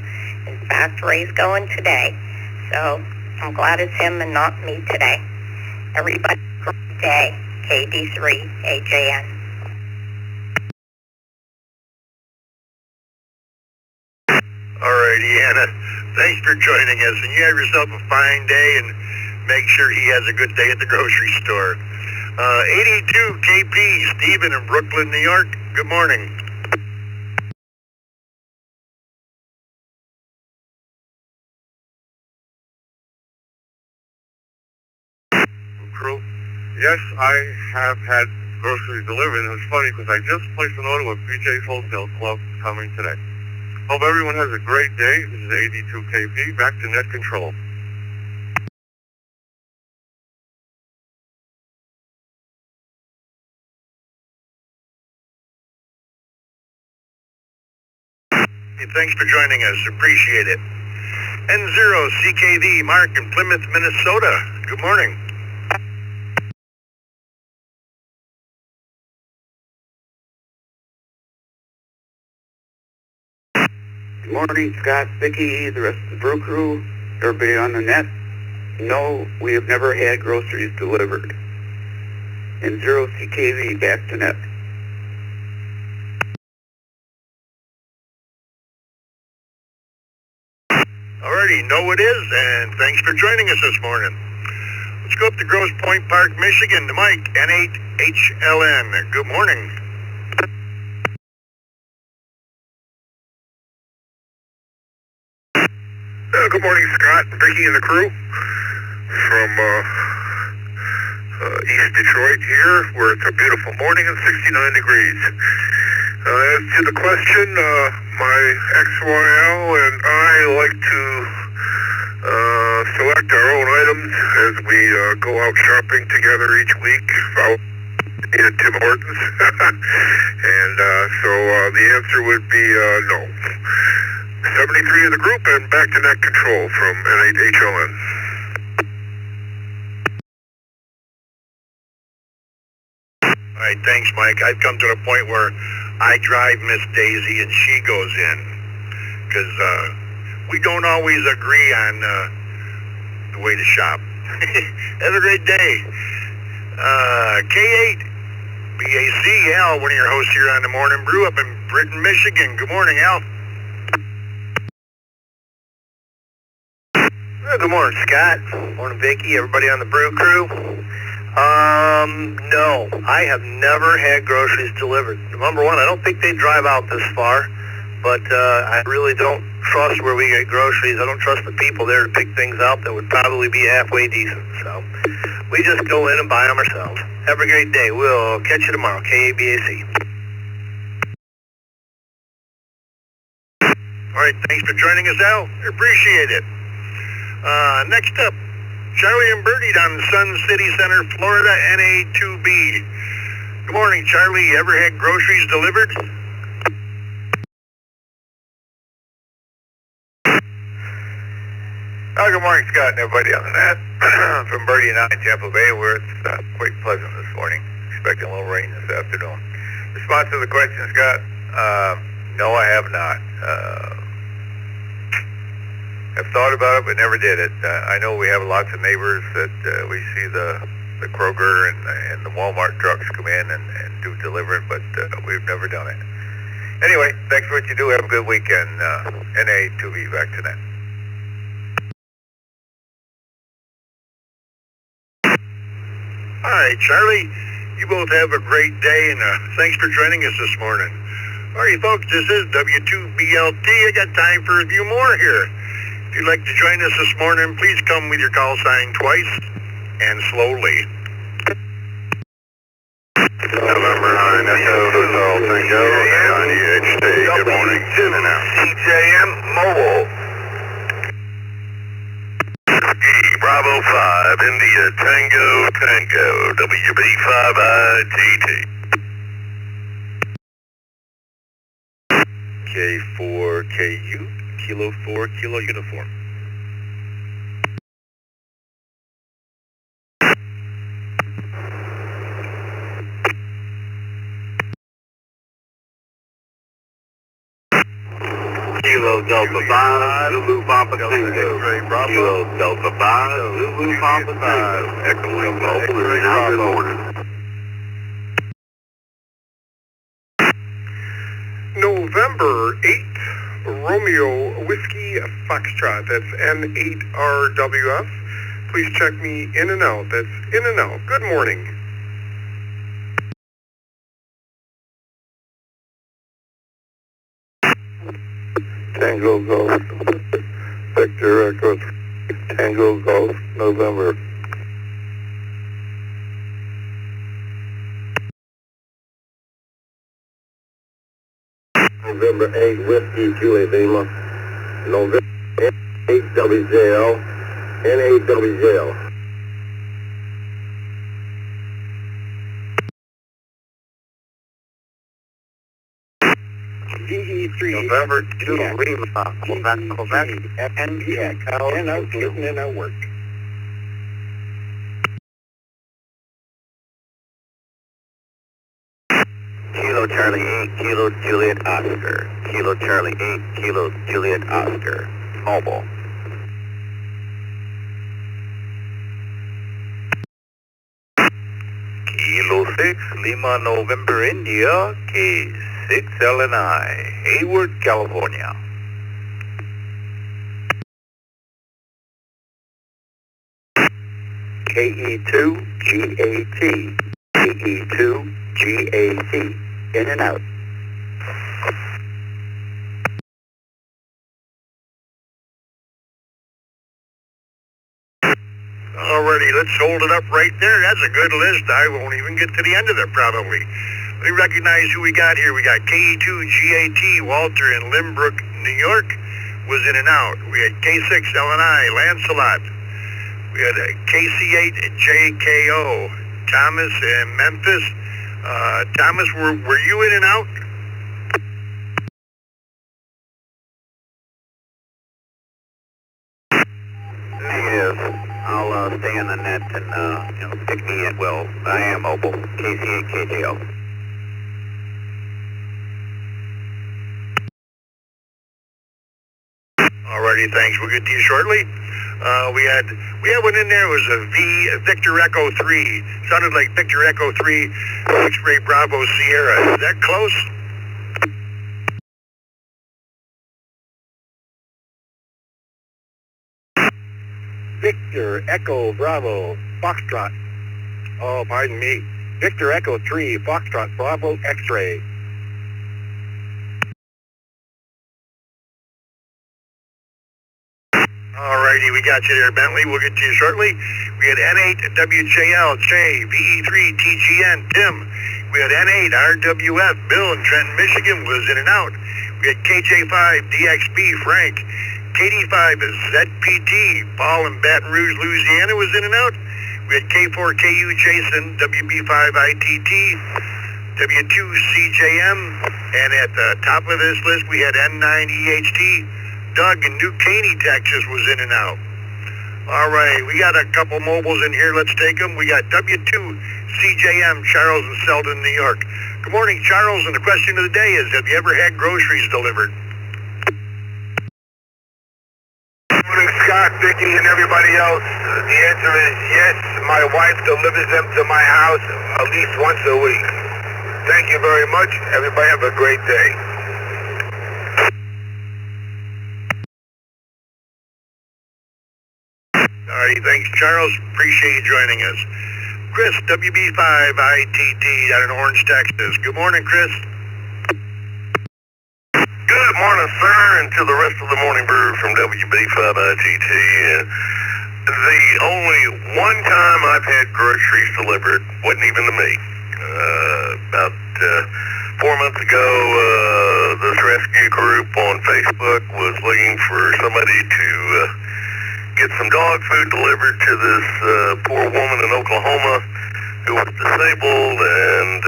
In fact, Ray's going today, so I'm glad it's him and not me today. Everybody, great day. KD3AJN. Alrighty, Anna. Thanks for joining us, and you have yourself a fine day, and make sure he has a good day at the grocery store. 82KP, Stephen in Brooklyn, New York. Good morning. Crew. Yes, I have had groceries delivered, and it's funny because I just placed an order with BJ's Wholesale Club coming today. Hope everyone has a great day. This is 82KP, back to net control. Hey, thanks for joining us. Appreciate it. N0CKV, Mark in Plymouth, Minnesota. Good morning. Good morning, Scott, Vicky, the rest of the brew crew, everybody on the net. No, we have never had groceries delivered. N0CKV, back to net. Alrighty, know it is, and thanks for joining us this morning. Let's go up to Grosse Pointe Park, Michigan, to Mike, N8HLN. Good morning. Good morning, Scott, Vicky, and the crew from East Detroit here, where it's a beautiful morning and 69 degrees. As to the question, my SWL and I like to select our own items as we go out shopping together each week. At Tim Hortons. And so the answer would be no. 73 of the group and back to net control from N8HLN. All right, thanks, Mike. I've come to the point where I drive Miss Daisy and she goes in because we don't always agree on the way to shop. Have a great day. K8 BAC, Al, one of your hosts here on the Morning Brew up in Britain, Michigan. Good morning, Al. Good morning, Scott. Morning, Vicky. Everybody on the brew crew. No, I have never had groceries delivered. Number one, I don't think they drive out this far, but I really don't trust where we get groceries. I don't trust the people there to pick things out that would probably be halfway decent. So we just go in and buy them ourselves. Have a great day. We'll catch you tomorrow. KABAC. All right, thanks for joining us, Al. Appreciate it. Next up, Charlie and Bertie down in Sun City Center, Florida, NA2B. Good morning, Charlie. You ever had groceries delivered? Good morning, Scott, and everybody on the net. From Bertie and I in Tampa Bay, where it's quite pleasant this morning. Expecting a little rain this afternoon. Response to the question, Scott, no, I have not. I've thought about it, but never did it. I know we have lots of neighbors that we see the Kroger and the Walmart trucks come in and do deliver it, but we've never done it. Anyway, thanks for what you do. Have a good weekend. NA2B, back to net. All right, Charlie. You both have a great day, and thanks for joining us this morning. All right, folks, this is W2BLT. I got time for a few more here. If you'd like to join us this morning, please come with your call sign twice and slowly. November 9, Echo Hotel Tango, NIHT. Good morning. In and out. CJM Mobile. Bravo 5, India Tango Tango, WB5ITT. K4KU, Kilo 4, Kilo Uniform. Kilo Delta 5, Zulu Papa Tango. Kilo Delta 5, Zulu Papa Tango. Echoing Mobile is now good morning. November 8th, Romeo Whiskey Foxtrot. That's N8RWF. Please check me in and out. That's in and out. Good morning. Tango Golf, Victor Echo, Tango Golf, November. November 8, Whiskey, Julie Lima. November 8, WJL, N8WJL. DE November 2, Lima, Quebec, FNX, and I was listening at work. Kilo Charlie 8, Kilo Juliet Oscar. Kilo Charlie 8, Kilo Juliet Oscar. Mobile. Kilo 6, Lima, November, India, K6 LNI, Hayward, California. KE2 GAT, KE2 GAT, in and out. Alrighty, let's hold it up right there. That's a good list. I won't even get to the end of it, probably. We recognize who we got here. We got KE2GAT, Walter in Limbrook, New York, was in and out. We had K6 LNI, Lancelot. We had KC8JKO, Thomas in Memphis. Thomas, were you in and out? Negative. I'll stay on the net and pick me in. Well, I am mobile. KC8KJO. Alrighty, thanks. We'll get to you shortly. We had one in there. It was a Victor Echo 3. Sounded like Victor Echo 3, X-Ray Bravo Sierra. Is that close? Victor Echo Bravo Foxtrot. Oh, pardon me. Victor Echo 3 Foxtrot Bravo X-Ray. Alrighty, we got you there, Bentley. We'll get to you shortly. We had N8WJL, Che, VE3TGN, Tim. We had N8RWF, Bill in Trenton, Michigan, was in and out. We had KJ5DXB, Frank. KD5ZPT, Paul in Baton Rouge, Louisiana, was in and out. We had K4KU, Jason, WB5ITT, W2CJM, and at the top of this list, we had N9EHT, Doug in New Caney, Texas, was in and out. All right, we got a couple mobiles in here. Let's take them. We got W2CJM, Charles in Selden, New York. Good morning, Charles, and the question of the day is, have you ever had groceries delivered? Good morning, Scott, Vicky, and everybody else. The answer is yes. My wife delivers them to my house at least once a week. Thank you very much. Everybody have a great day. Alrighty, thanks, Charles. Appreciate you joining us. Chris, WB5ITT out in Orange, Texas. Good morning, Chris. Good morning, sir, and to the rest of the Morning Brew from WB5ITT. The only one time I've had groceries delivered wasn't even to me. About 4 months ago, this rescue group on Facebook was looking for somebody to get some dog food delivered to this poor woman in Oklahoma who was disabled, and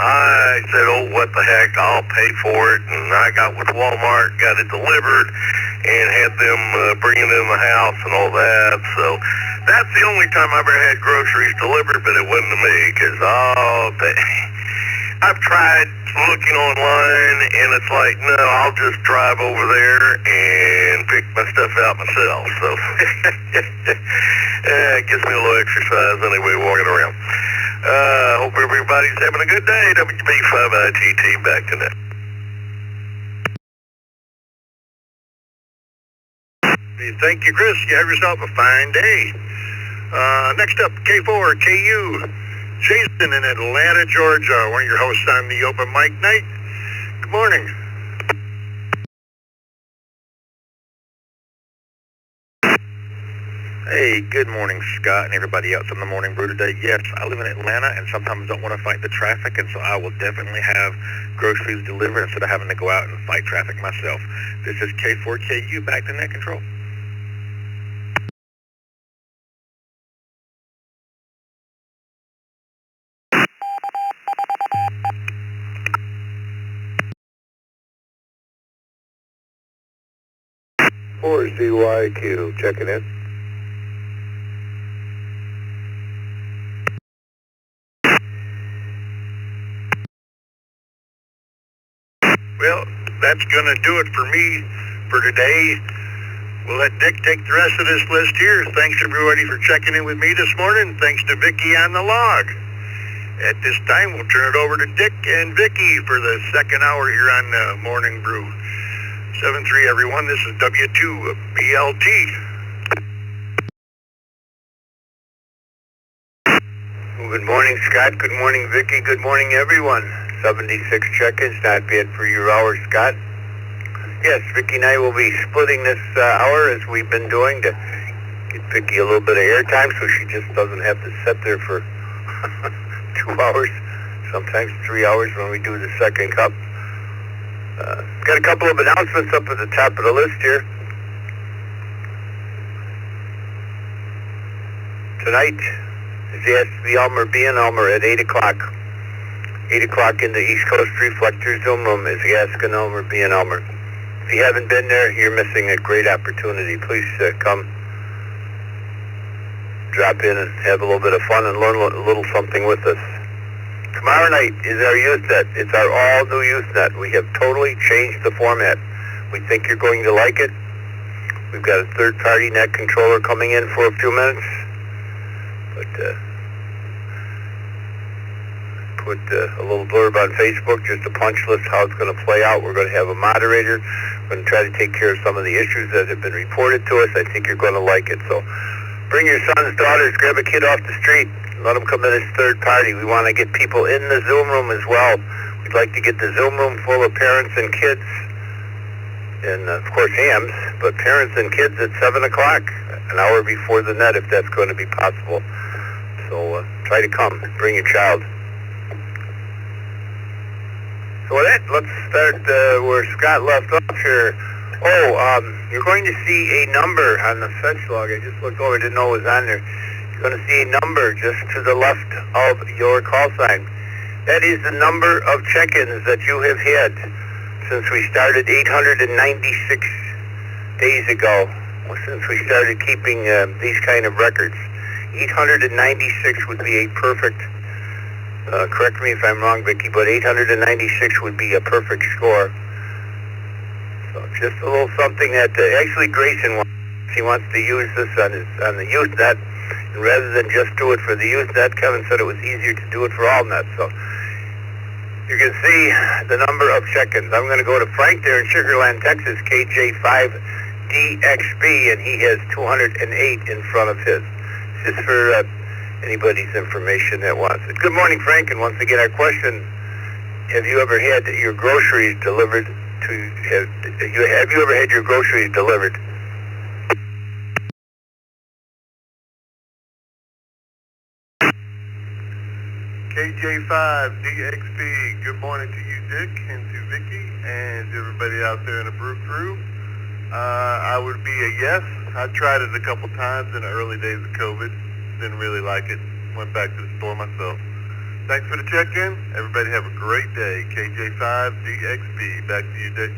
I said, oh, what the heck, I'll pay for it, and I got with Walmart, got it delivered, and had them bring it in the house and all that. So that's the only time I've ever had groceries delivered, but it wasn't to me, because I've tried looking online, and it's like, no, I'll just drive over there and pick my stuff out myself. So it gives me a little exercise anyway walking around. Hope everybody's having a good day. WB5ITT, back to that. Thank you, Chris. You have yourself a fine day. Next up, K4KU. Jason in Atlanta, Georgia, one of your hosts on the open mic night. Good morning. Hey, good morning, Scott, and everybody else on the Morning Brew today. Yes, I live in Atlanta and sometimes don't want to fight the traffic, and so I will definitely have groceries delivered instead of having to go out and fight traffic myself. This is K4KU, back to net control. 4ZYQ, checking in. Well, that's going to do it for me for today. We'll let Dick take the rest of this list here. Thanks, everybody, for checking in with me this morning. Thanks to Vicky on the log. At this time, we'll turn it over to Dick and Vicky for the second hour here on Morning Brew. 7-3, everyone. This is W2 BLT. Well, good morning, Scott. Good morning, Vicky. Good morning, everyone. 76 check-ins. Not bad for your hour, Scott. Yes, Vicky and I will be splitting this hour as we've been doing to get Vicky a little bit of airtime so she just doesn't have to sit there for 2 hours, sometimes 3 hours when we do the second cup. Got a couple of announcements up at the top of the list here. Tonight is the SWL being Elmer at 8 o'clock. 8 o'clock in the East Coast Reflector Zoom room is the Ask an Elmer being Elmer. If you haven't been there, you're missing a great opportunity. Please come, drop in and have a little bit of fun and learn a little something with us. Tomorrow night is our youth net. It's our all-new youth net. We have totally changed the format. We think you're going to like it. We've got a third-party net controller coming in for a few minutes. But put a little blurb on Facebook, just a punch list how it's going to play out. We're going to have a moderator. We're going to try to take care of some of the issues that have been reported to us. I think you're going to like it. So bring your sons, daughters, grab a kid off the street. Let them come in as third party. We want to get people in the Zoom room as well. We'd like to get the Zoom room full of parents and kids. And, of course, hams, but parents and kids at 7 o'clock, an hour before the net, if that's going to be possible. So try to come. Bring your child. So with that, let's start where Scott left off here. You're going to see a number on the fetch log. I just looked over, didn't know it was on there. You're going to see a number just to the left of your call sign. That is the number of check-ins that you have had since we started 896 days ago, since we started keeping these kind of records. 896 would be a perfect, correct me if I'm wrong, Vicky, but 896 would be a perfect score. So just a little something that actually Grayson wants. He wants to use this on the youth net, and rather than just do it for the youth net, Kevin said it was easier to do it for all nets. So you can see the number of check-ins. I'm going to go to Frank there in Sugarland, Texas, KJ5DXB, and he has 208 in front of his. Just for anybody's information that wants it. Good morning, Frank, and once again our question, have you ever had your groceries delivered to, have you ever had your groceries delivered? KJ5DXB, good morning to you, Dick, and to Vicky, and everybody out there in the Brew Crew. I would be a yes. I tried it a couple times in the early days of COVID. Didn't really like it. Went back to the store myself. Thanks for the check-in. Everybody have a great day. KJ5DXB. Back to you, Dick.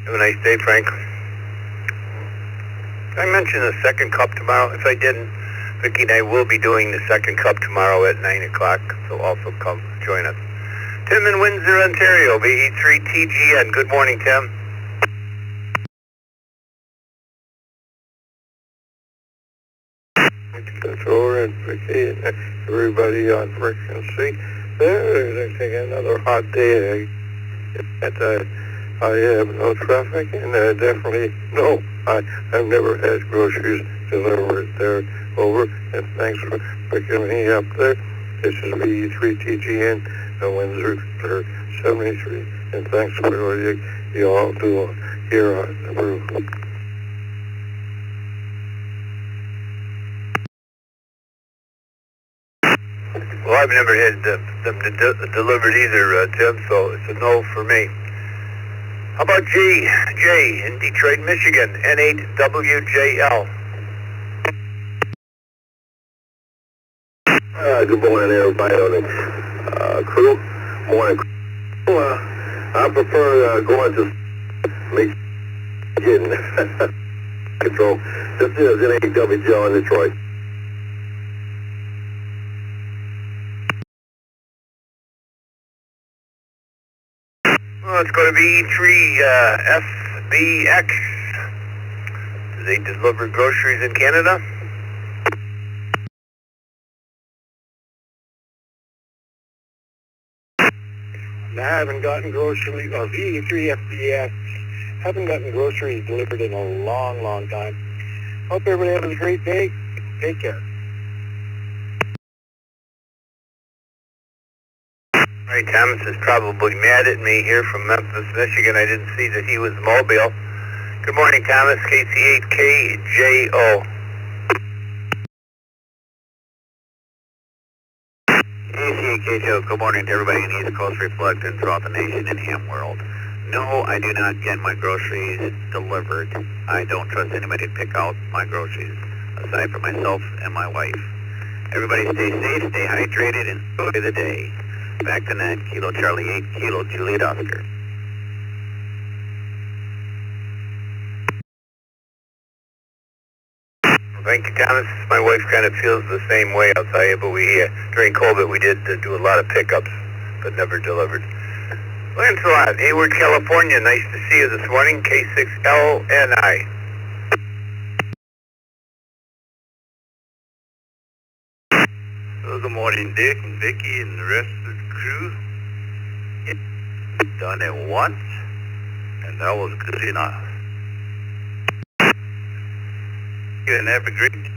Have a nice day, Frank. I mentioned the second cup tomorrow. If I didn't, Vicky and I will be doing the second cup tomorrow at 9 o'clock, so also come join us. Tim in Windsor, Ontario, BE3TGN. Good morning, Tim. Controller and Vicky and everybody on frequency. There, I think another hot day. I have no traffic, and definitely no. I've never had groceries delivered there. Over, and thanks for picking me up there. This is BE3TGN, Windsor 73, and thanks for what you all do here on the Brew. Well, I've never had them delivered either, Tim, so it's a no for me. How about Jay in Detroit, Michigan, N8WJL? Good morning, everybody on the crew. Morning. I prefer going to make control. This is NAWJ in Detroit. Well, it's going to be E3 SBX. Do they deliver groceries in Canada? I haven't gotten groceries, E3 FBS, haven't gotten groceries delivered in a long, long time. Hope everybody has a great day. Take care. Right, Thomas is probably mad at me here from Memphis, Michigan. I didn't see that he was mobile. Good morning, Thomas, KC8KJO. KC8KJO, good morning to everybody in East Coast, Reflector, and throughout the nation and ham world. No, I do not get my groceries delivered. I don't trust anybody to pick out my groceries, aside from myself and my wife. Everybody stay safe, stay hydrated, and enjoy the day. Back to 9, Kilo Charlie 8, Kilo Juliet Oscar. Thank you, Thomas. My wife kind of feels the same way, I'll tell you, but during COVID, we did do a lot of pickups, but never delivered. Lancelot, Hayward, California. Nice to see you this morning. K6LNI. Well, good morning, Dick and Vicky and the rest of the crew. Done it once, and that was good enough. And have a great day.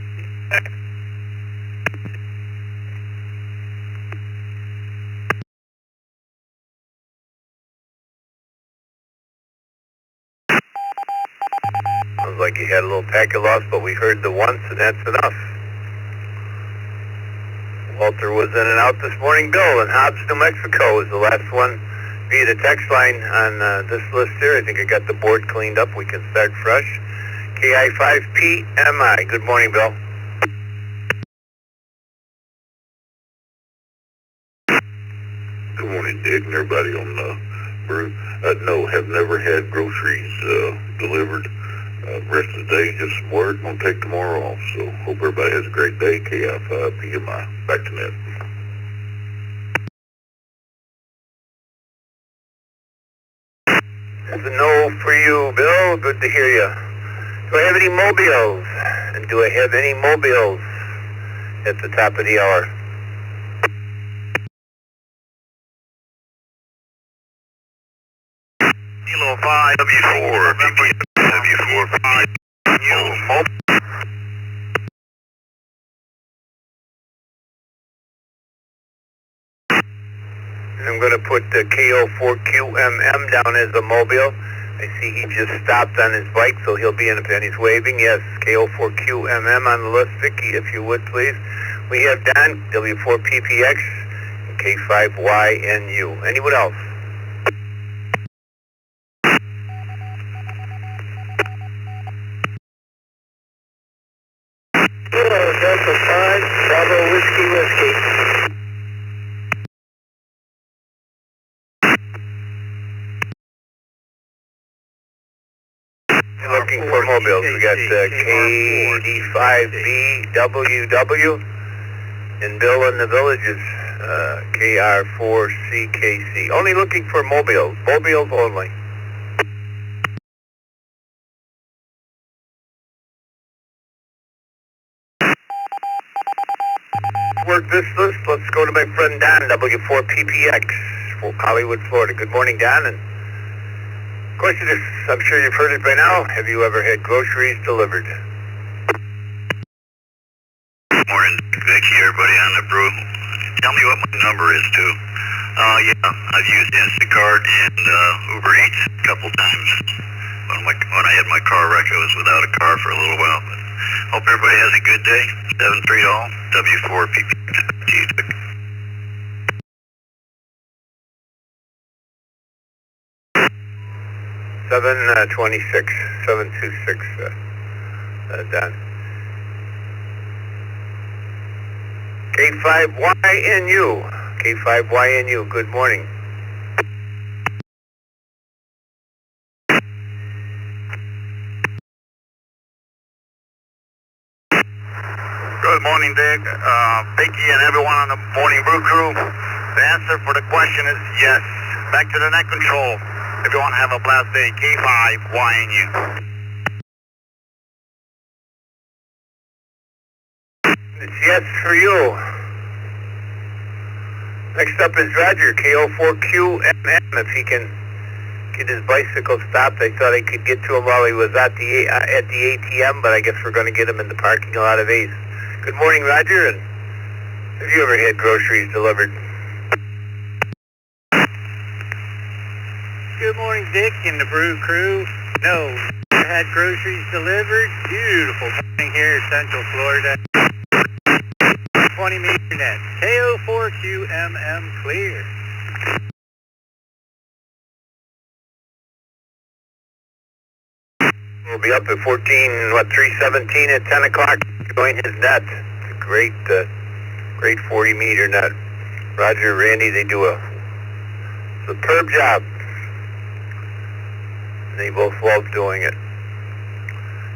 Sounds like you had a little packet loss, but we heard the once, and that's enough. Walter was in and out this morning. Bill in Hobbs, New Mexico is the last one via the text line on this list here. I think I got the board cleaned up. We can start fresh. KI5PMI. Good morning, Bill. Good morning, Dick, and everybody on the brew. No, have never had groceries delivered. Rest of the day, just some work. Gonna take tomorrow off. So hope everybody has a great day. KI5PMI. Back to net. That's a no for you, Bill. Good to hear you. Do I have any mobiles? And do I have any mobiles at the top of the hour? Kilo 5, W4, W4, 5, I'm going to put the KO4QMM down as a mobile. I see he just stopped on his bike, so he'll be in and he's waving. Yes, KO4QMM on the list. Vicky, if you would, please. We have Don, W4PPX, and K5YNU. Anyone else? Delta 5, Bravo Whiskey Whiskey. Looking for mobiles. We got KD5BWW and Bill in the Villages, KR4CKC. Only looking for mobiles. Mobiles only. Work this list. Let's go to my friend Don, W4PPX, Hollywood, Florida. Good morning, Don. And question is, I'm sure you've heard it by now. Have you ever had groceries delivered? Morning, Vicky, everybody on the brew. Tell me what my number is, too. Yeah, I've used Instacart and Uber Eats a couple times. When I had my car wreck, I was without a car for a little while. But hope everybody has a good day. 7-3 all, W4PP. 726, 726, Don. K5YNU, K5YNU, good morning. Good morning, Dick, Vicky, and everyone on the Morning Brew crew. The answer for the question is yes. Back to the net control. Everyone have a blast day. K5, YNU. It's yes for you. Next up is Roger, KO4QMM. If he can get his bicycle stopped, I thought I could get to him while he was at the ATM, but I guess we're going to get him in the parking lot of Ace. Good morning, Roger, and have you ever had groceries delivered? Good morning, Dick and the Brew crew. No, I had groceries delivered. Beautiful morning here in Central Florida. 20 meter net. KO4QMM clear. We'll be up at 317 at 10 o'clock. Join his net. It's a great 40 meter net. Roger and Randy, they do a superb job. They both love doing it.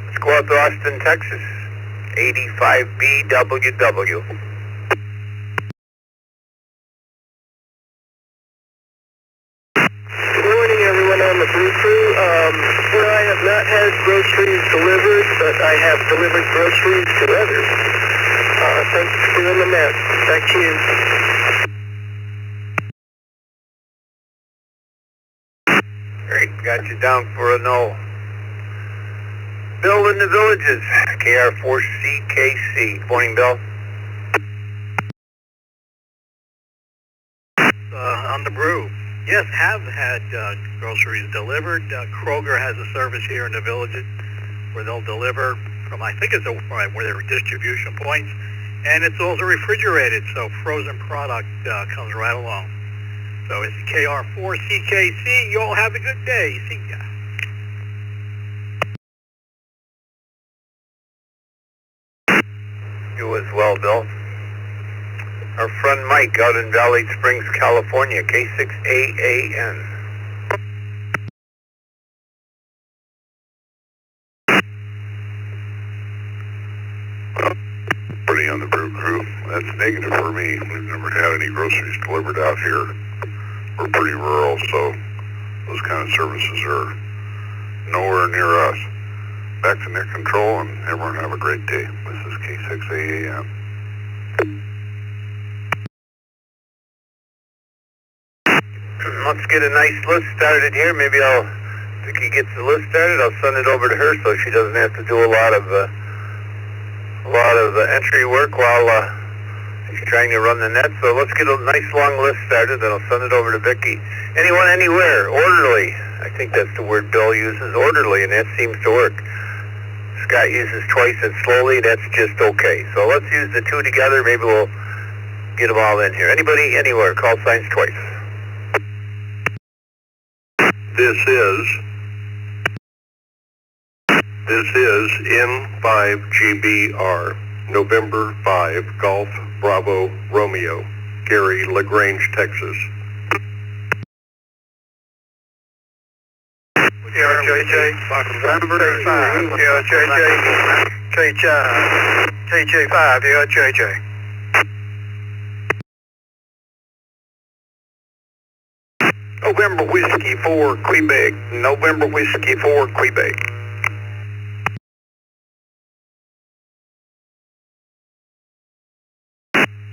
Let's go out to Austin, Texas. 85BWW. Good morning, everyone on the Brew Crew. I have not had groceries delivered, but I have delivered groceries to others. Thanks for doing the net. Back to you. Great, got you down for a no. Bill in the Villages, KR4CKC. Good morning, Bill. On the Brew. Yes, have had groceries delivered. Kroger has a service here in the Villages where they'll deliver from, I think it's where there are distribution points, and it's also refrigerated, so frozen product comes right along. So it's KR4CKC. You all have a good day. See ya. You as well, Bill. Our friend Mike out in Valley Springs, California, K6AAN. Pretty on the Brew crew. That's negative for me. We've never had any groceries delivered out here. We're pretty rural, so those kind of services are nowhere near us. Back to net control, and everyone have a great day. This is K6AAN. Let's get a nice list started here. Maybe if he gets the list started, I'll send it over to her so she doesn't have to do a lot of entry work while he's trying to run the net. So let's get a nice long list started, then I'll send it over to Vicky. Anyone, anywhere, orderly. I think that's the word Bill uses, orderly, and that seems to work. Scott uses twice and slowly. That's just okay. So let's use the two together. Maybe we'll get them all in here. Anybody, anywhere, call signs twice. This is N5GBR, November 5, Golf, Bravo, Romeo, Gary, LaGrange, Texas. JJ, November 5, JJ 5, JJ. November Whiskey 4, Quebec. November Whiskey 4, Quebec.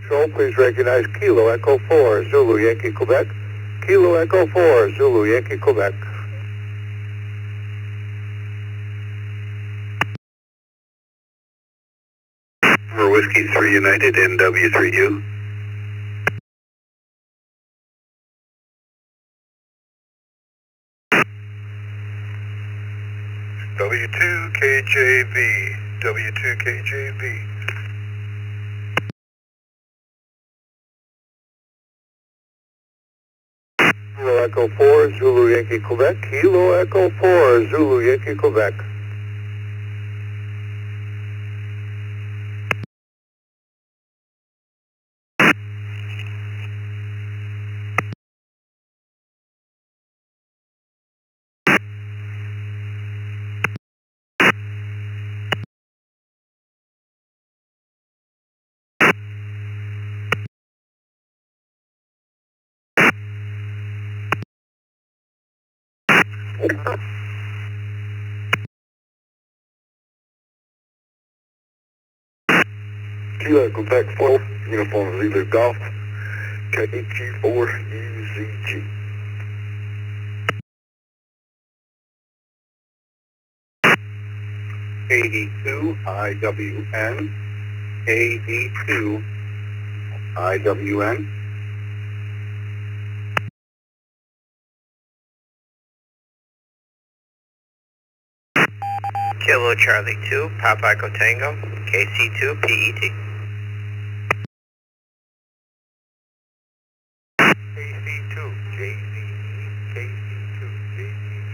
Control, please recognize Kilo Echo 4, Zulu Yankee Quebec. Kilo Echo 4, Zulu Yankee Quebec. November Whiskey 3 United, NW3U. W2KJV, W2KJV. Kilo Echo 4, Zulu Yankee Quebec. Kilo Echo 4, Zulu Yankee Quebec. Kilo Quebec 4, Uniform Zulu Golf, KQ4UZG. KD2 IWN, KD2 IWN. Kilo Charlie 2, Papa Echo Tango, KC2 PET. KC2 JZE, KC2 JZE.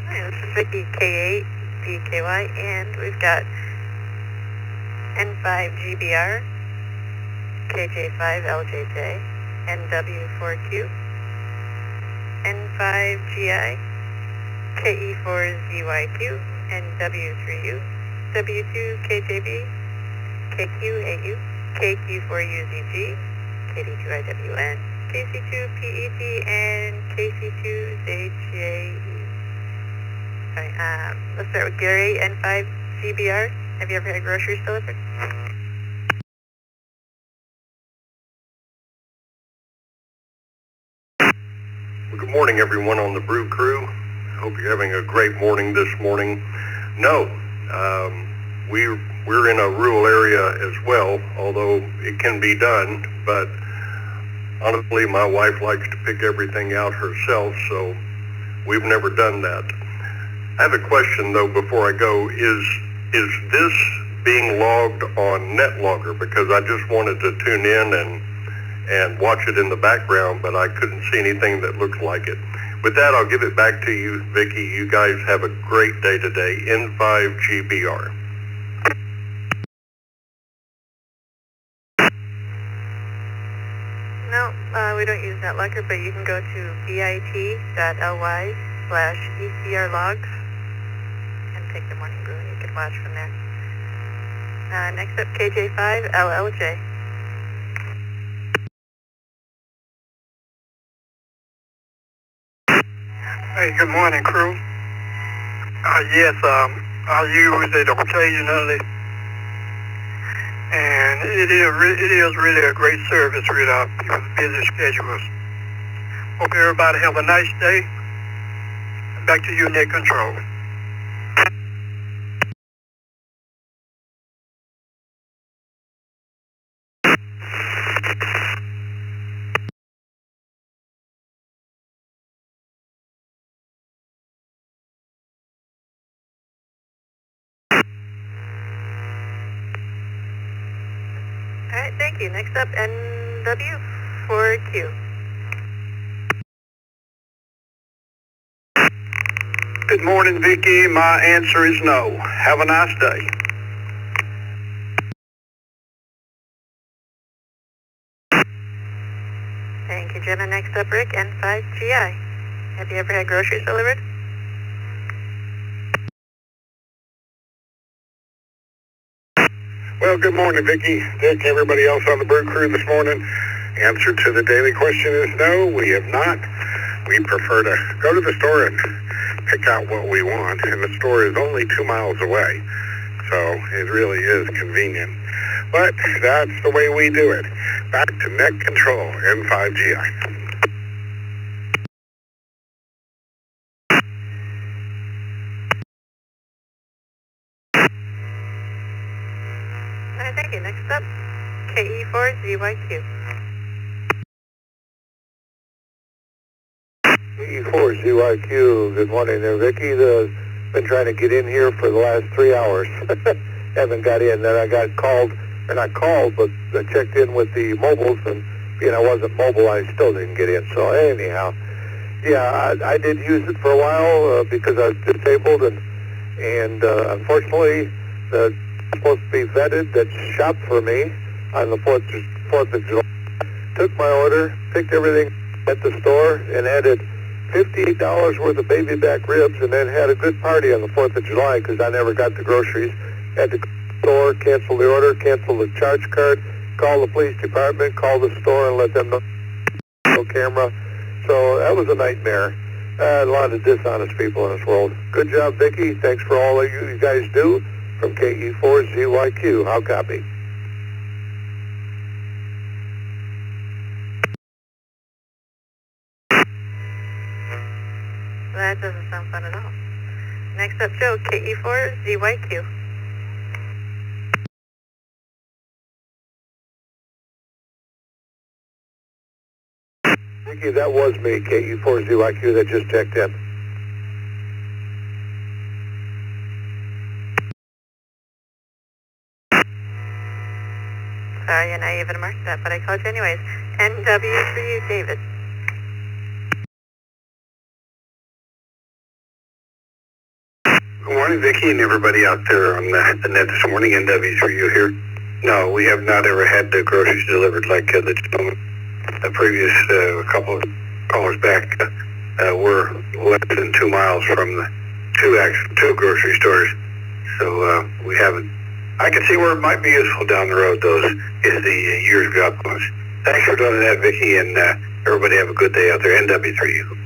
Hi, this is Vicky K8 BKY, and we've got N5GBR, KJ5LJJ, NW4Q, N5GI, KE4ZYQ, NW3U, W2KJB, KQ8U, KQ4UZG, KD2IWN, KC2PET, and KC2ZJE. Sorry, let's start with Gary, N5GBR. Have you ever had groceries delivered? Well, good morning, everyone on the Brew Crew. Hope you're having a great morning this morning. No, we're in a rural area as well, although it can be done, but honestly, my wife likes to pick everything out herself, so we've never done that. I have a question, though, before I go. Is this being logged on NetLogger? Because I just wanted to tune in and watch it in the background, but I couldn't see anything that looks like it. With that, I'll give it back to you, Vicky. You guys have a great day today. N5GBR. No, we don't use NetLogger, but you can go to bit.ly/ECR logs and pick the morning brew, and you can watch from there. Next up, KJ5LLJ. Hey, good morning, crew. Yes, I use it occasionally, and it is really a great service with people's busy schedules. Hope everybody have a nice day. Back to you, Net Control. All right, thank you. Next up, NW4Q. Good morning, Vicky. My answer is no. Have a nice day. Thank you, Jenna. Next up, Rick, N5GI. Have you ever had groceries delivered? Well, good morning, Vicky, Dick, everybody else on the Brew Crew this morning. Answer to the daily question is no, we have not. We prefer to go to the store and pick out what we want, and the store is only 2 miles away, so it really is convenient. But that's the way we do it. Back to Net Control, N5GI. All right, thank you. Next up, KE4ZYQ. KE4ZYQ, good morning there, Vicky. Been trying to get in here for the last 3 hours. Haven't got in. Then I got called, or not called, but I checked in with the mobiles, and being I wasn't mobile, I still didn't get in. So anyhow, yeah, I did use it for a while because I was disabled, and and unfortunately, the supposed to be vetted that shopped for me on the 4th of July. Took my order, picked everything at the store, and added $58 worth of baby back ribs, and then had a good party on the 4th of July because I never got the groceries. Had to go to the store, cancel the order, cancel the charge card, call the police department, call the store, and let them know no camera. So that was a nightmare. A lot of dishonest people in this world. Good job, Vicki. Thanks for all that you guys do from KE4ZYQ. How copy? That doesn't sound fun at all. Next up, Joe, KE4ZYQ. Vicki, that was me, KE4ZYQ, that just checked in. Sorry, and I even marked that, but I called you anyways. NW for you, David. Good morning, Vicki, and everybody out there on the net this morning. NW3U here. No, we have not ever had the groceries delivered like the gentleman, the previous couple of callers back. We're less than 2 miles from the two grocery stores, so we haven't. I can see where it might be useful down the road, though, is the years of outposts. Thanks for doing that, Vicki, and everybody have a good day out there. NW3U.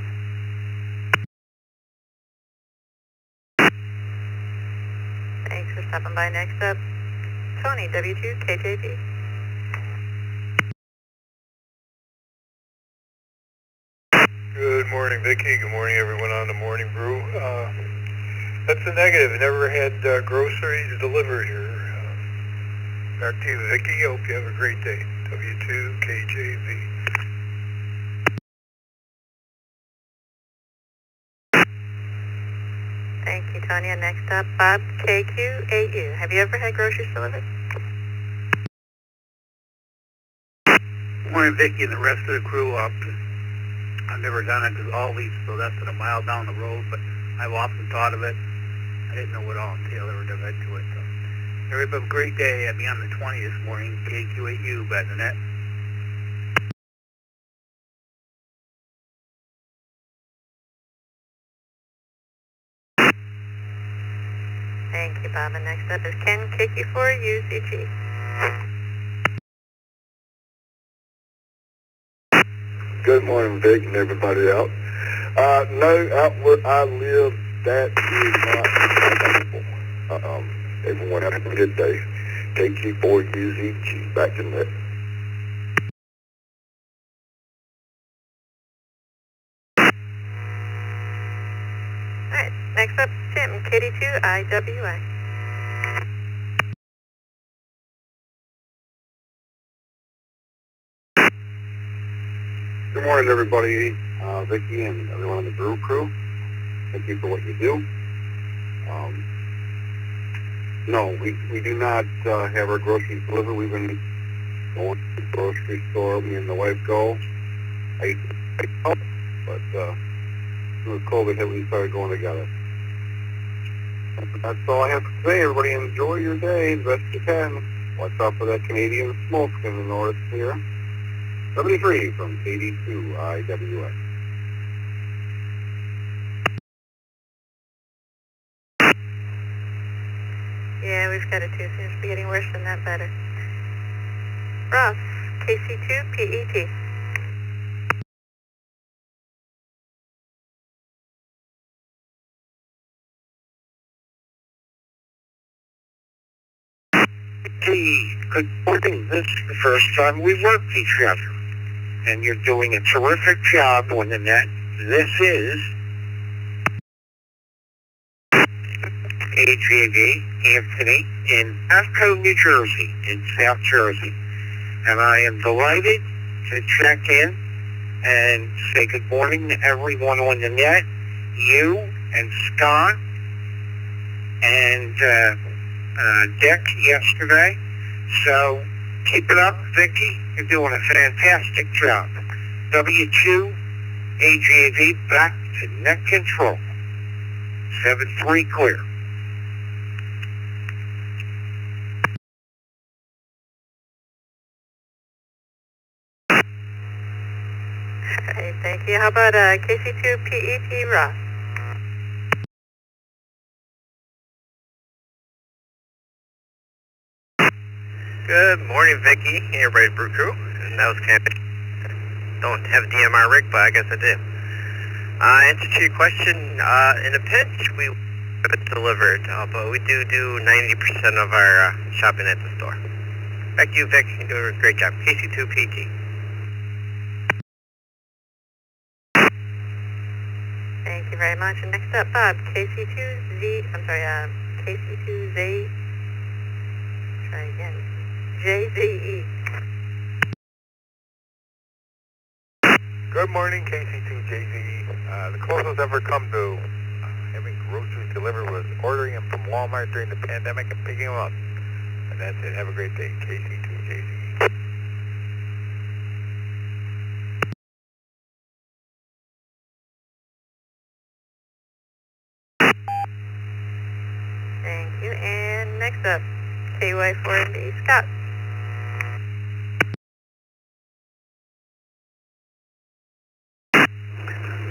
Thanks for stopping by. Next up, Tony, W2KJV. Good morning, Vicki. Good morning, everyone on the Morning Brew. That's a negative. Never had groceries delivered here. Back to you, Vicki. Hope you have a great day. W2KJV. Thank you, Tanya. Next up, Bob, KQ8U. Have you ever had groceries delivered? Good morning, Vicki, and the rest of the crew. I've never done it because Aldi's so less than a mile down the road, but I've often thought of it. I didn't know what all entailed or dug into it. So, everybody have a great day. I'll be on the 20th this morning. KQ8U, back in the net. Thank you, Bob. And next up is Ken, KQ4UCG. Good morning, Vic, and everybody out. No, out where I live, that is not acceptable. Everyone have a good day. KQ4UZG, back in there. All right, next up, Tim, KD2IWI. Good morning, everybody. Vicki and everyone on the Brew Crew. Thank you for what you do. No, we do not have our groceries delivered. We've been going to the grocery store. Me and the wife go. I used to help, but with COVID hit, we started going together. That's all I have to say. Everybody enjoy your day the best you can. Watch out for that Canadian smoke in the north here. 73 from KD2IWA. Yeah, we've got it too. Seems to be getting worse than that better. Ross, KC2PET. Hey, good morning. This is the first time we've worked each other, and you're doing a terrific job on the net. This is AJV Anthony in Afco, New Jersey, in South Jersey. And I am delighted to check in and say good morning to everyone on the net, you and Scott and Dick yesterday. So keep it up, Vicki. You're doing a fantastic job. W2 AJV back to net control. 7-3 clear. Okay, thank you. How about KC2PET Ross? Good morning, Vicky. Hey, everybody, Brew Crew. And that was Campy. Don't have a DMR rig, but I guess I do. Answer to your question, in a pinch, we have it delivered, but we do 90% of our shopping at the store. Back to you, Vic. You're doing a great job. KC2PT. Thank you very much. And next up, Bob, KC2Z, try again, JZE. Good morning, KC2JZE. The closest I've ever come to having groceries delivered was ordering them from Walmart during the pandemic and picking them up. And that's it. Have a great day, KC2JZE. Thank you. And next up, KY4MB, Scott.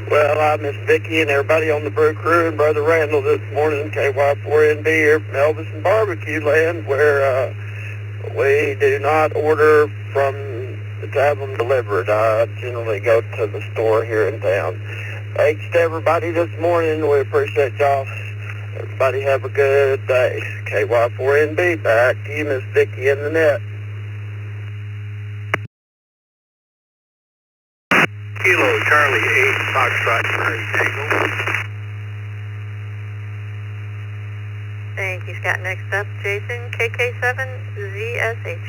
Well, I miss Vicky and everybody on the Brew Crew and Brother Randall this morning, KY4NB here from Elvis and Barbecue Land, where we do not order from the have them delivered. I generally go to the store here in town. Thanks to everybody this morning. We appreciate y'all. Everybody have a good day. KY4NB, back to you, Miss Vicky in the net. Kilo Charlie 8, Foxtrot Tango. Thank you, Scott. Next up, Jason, KK7ZSH.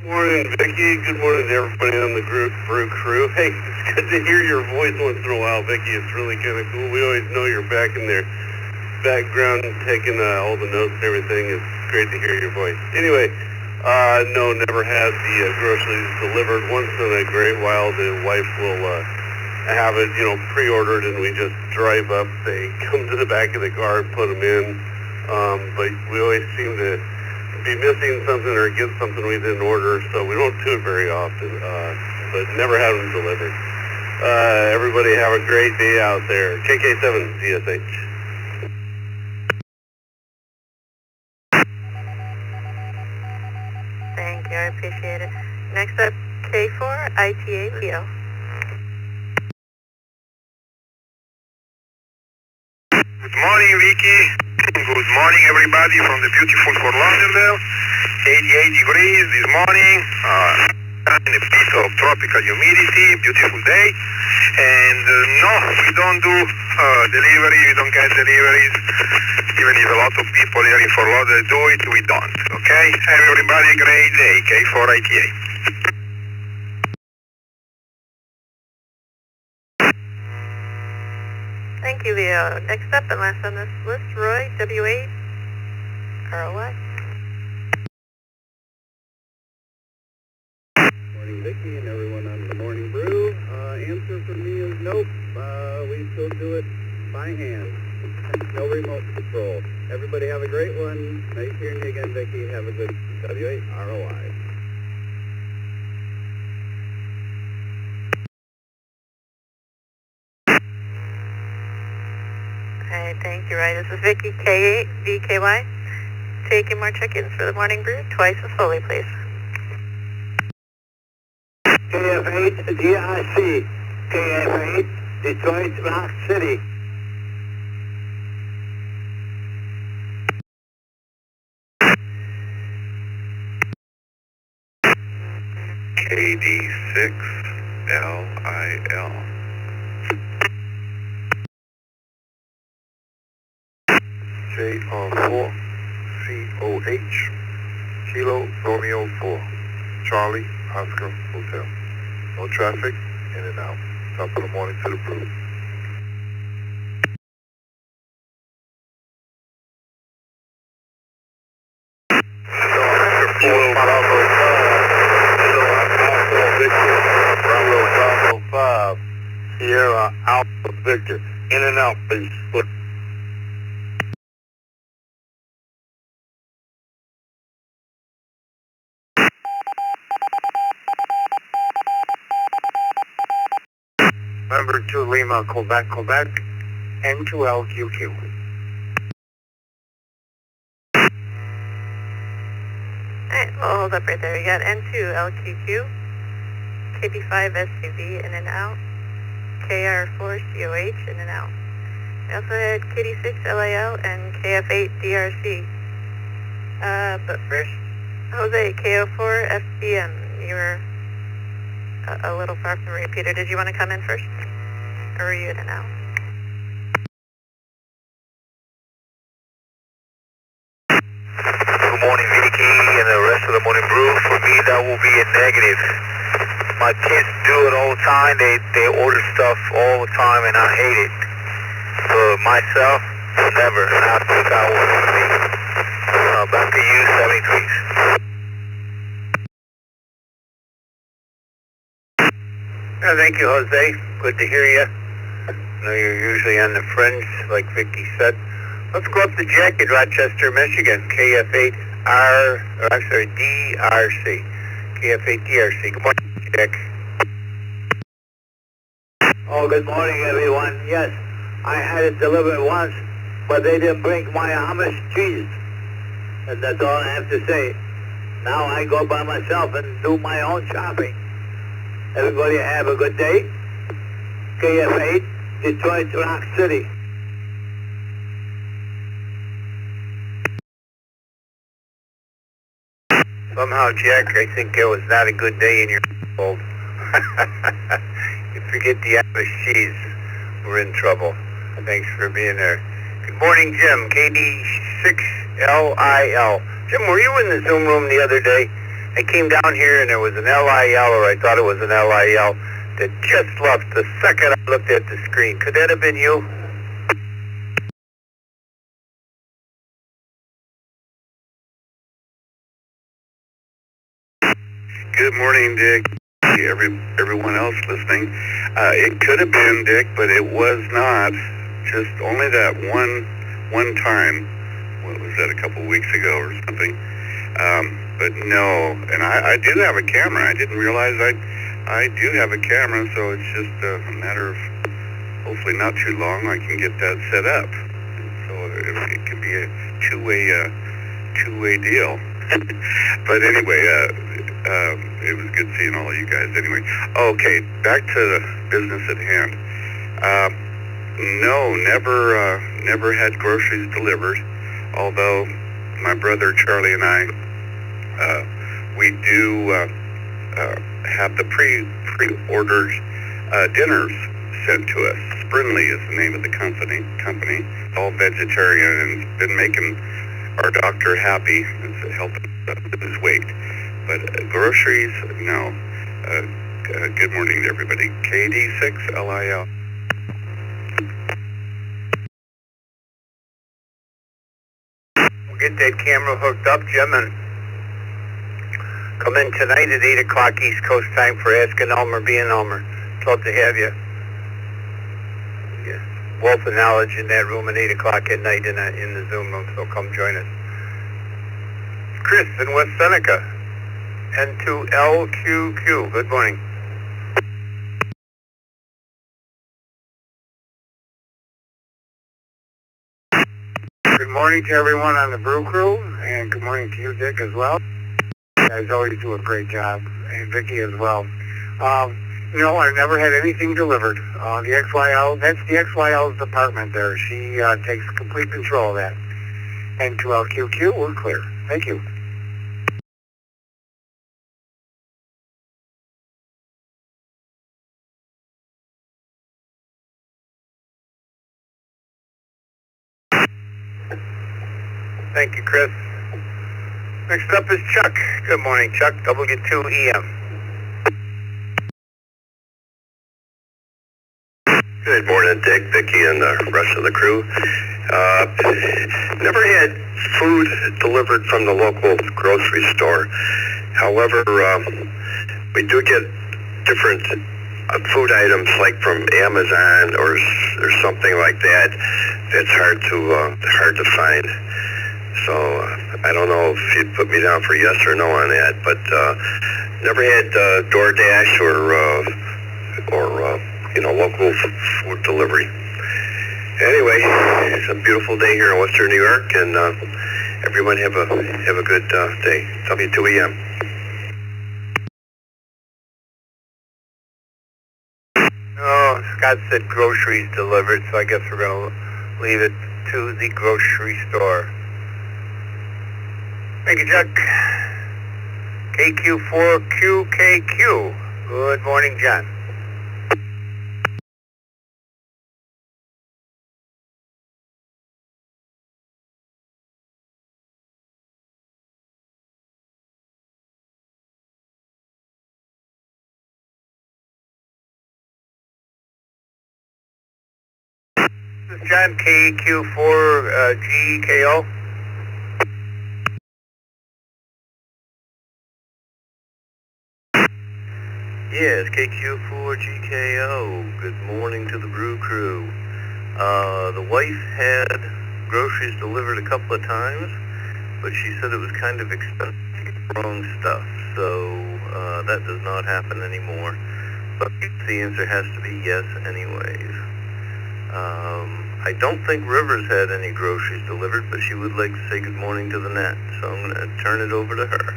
Morning, Vicky. Good morning to everybody on the Brew Crew. Hey, it's good to hear your voice once in a while, Vicky. It's really kind of cool. We always know you're back in there, background, taking all the notes and everything. It's great to hear your voice. Anyway, no, never had the groceries delivered. Once in a great while, the wife will have it, pre-ordered, and we just drive up. They come to the back of the car and put them in. But we always seem to be missing something or get something we didn't order, so we don't do it very often. But never had them delivered. Everybody have a great day out there. KK7ZSH. Thank you, I appreciate it. Next up, K4ITAPO. Good morning, Vicky. Good morning, everybody from the beautiful Fort Lauderdale. 88 degrees this morning. And a bit of tropical humidity, beautiful day. And no, we don't do delivery, we don't get deliveries. Even if a lot of people here in Fort Lauderdale do it, we don't. Okay? Have everybody a great day. K4ITA. Thank you, Leo. Next up and last on this list, Roy, W8ROY. Morning, Vicky, and everyone on the Morning Brew. Answer for me is nope. We still do it by hand. No remote control. Everybody have a great one. Nice hearing you again, Vicky. Have a good W8ROI. Hey, thank you, Roy. This is Vicky, K8VKY. Taking more check-ins for the Morning Brew, twice as slowly, please. KF8 DIC. KF8 Detroit Rock City. KD6LIL. JR4 COH Kilo Romeo 4 Charlie Oscar Hotel. No traffic, in and out. Top of the morning to the brew. Kilo Bravo 5 Sierra Alpha Victor. In and out, please. Number 2 Lima, Quebec, Quebec, N2LQQ. Alright, we'll hold up right there. We got N2LQQ, KB5 SUV in and out, KR4 COH in and out. We also had KD6 LAL and KF8 DRC. But first, Jose, KO4 FBM. You were a little far from the repeater. Did you want to come in first? Or were you in and out? Good morning, Vicky, and the rest of the Morning Brew. For me, that will be a negative. My kids do it all the time. They order stuff all the time, and I hate it. For myself, never. I think I will be. Back to you, 73s. Thank you, Jose. Good to hear you. I know you're usually on the fringe, like Vicky said. Let's go up to Jack in Rochester, Michigan, DRC. KF8 DRC. Good morning, Jack. Oh, good morning, everyone. Yes, I had it delivered once, but they didn't bring my Amish cheese. And that's all I have to say. Now I go by myself and do my own shopping. Everybody have a good day. KF8, Detroit, Rock City. Somehow, Jack, I think it was not a good day in your household. You forget the Amish cheese, we're in trouble. Thanks for being there. Good morning, Jim, KD6LIL. Jim, were you in the Zoom room the other day? I came down here and there was an LIL, or I thought it was an LIL, that just left the second I looked at the screen. Could that have been you? Good morning, Dick. Everyone else listening. It could have been Dick, but it was not. Just only that one time. What was that? A couple of weeks ago or something. But no, and I do have a camera. I didn't realize I do have a camera, so it's just a matter of hopefully not too long I can get that set up. So it can be a two-way deal. But anyway, it was good seeing all of you guys anyway. Okay, back to the business at hand. No, never had groceries delivered, although my brother Charlie and I, we do have the pre-ordered dinners sent to us. Sprinley is the name of the company. All vegetarian and been making our doctor happy. It's helping lose weight. But groceries, no. Good morning to everybody. KD6LIL. We'll get that camera hooked up, Jim, and come in tonight at 8 o'clock East Coast time for Asking Elmer, Being Elmer. Love to have you. Yeah. Wealth of knowledge in that room at 8 o'clock at night in the Zoom room, so come join us. Chris in West Seneca, N2LQQ. Good morning. Good morning to everyone on the Brew Crew, and good morning to you, Dick, as well. You guys always do a great job, and Vicky as well. No, I've never had anything delivered. The XYL, that's the XYL's department there. She takes complete control of that. N2LQQ, we're clear. Thank you. Thank you, Chris. Next up is Chuck. Good morning, Chuck. W2EM. Good morning, Dick, Vicky, and the rest of the crew. Never had food delivered from the local grocery store. However, we do get different food items like from Amazon or something like that. That's hard to find. So I don't know if you'd put me down for yes or no on that, but never had DoorDash or local food delivery. Anyway, it's a beautiful day here in Western New York, and everyone have a good day. W2EM. Oh, Scott said groceries delivered, so I guess we're going to leave it to the grocery store. Thank you, Chuck. KQ4QKQ. Good morning, John. This is John, KQ4GKO. Yes, KQ4GKO. Good morning to the Brew Crew. The wife had groceries delivered a couple of times, but she said it was kind of expensive, wrong stuff, so that does not happen anymore. But the answer has to be yes anyways. I don't think Rivers had any groceries delivered, but she would like to say good morning to the net, so I'm going to turn it over to her.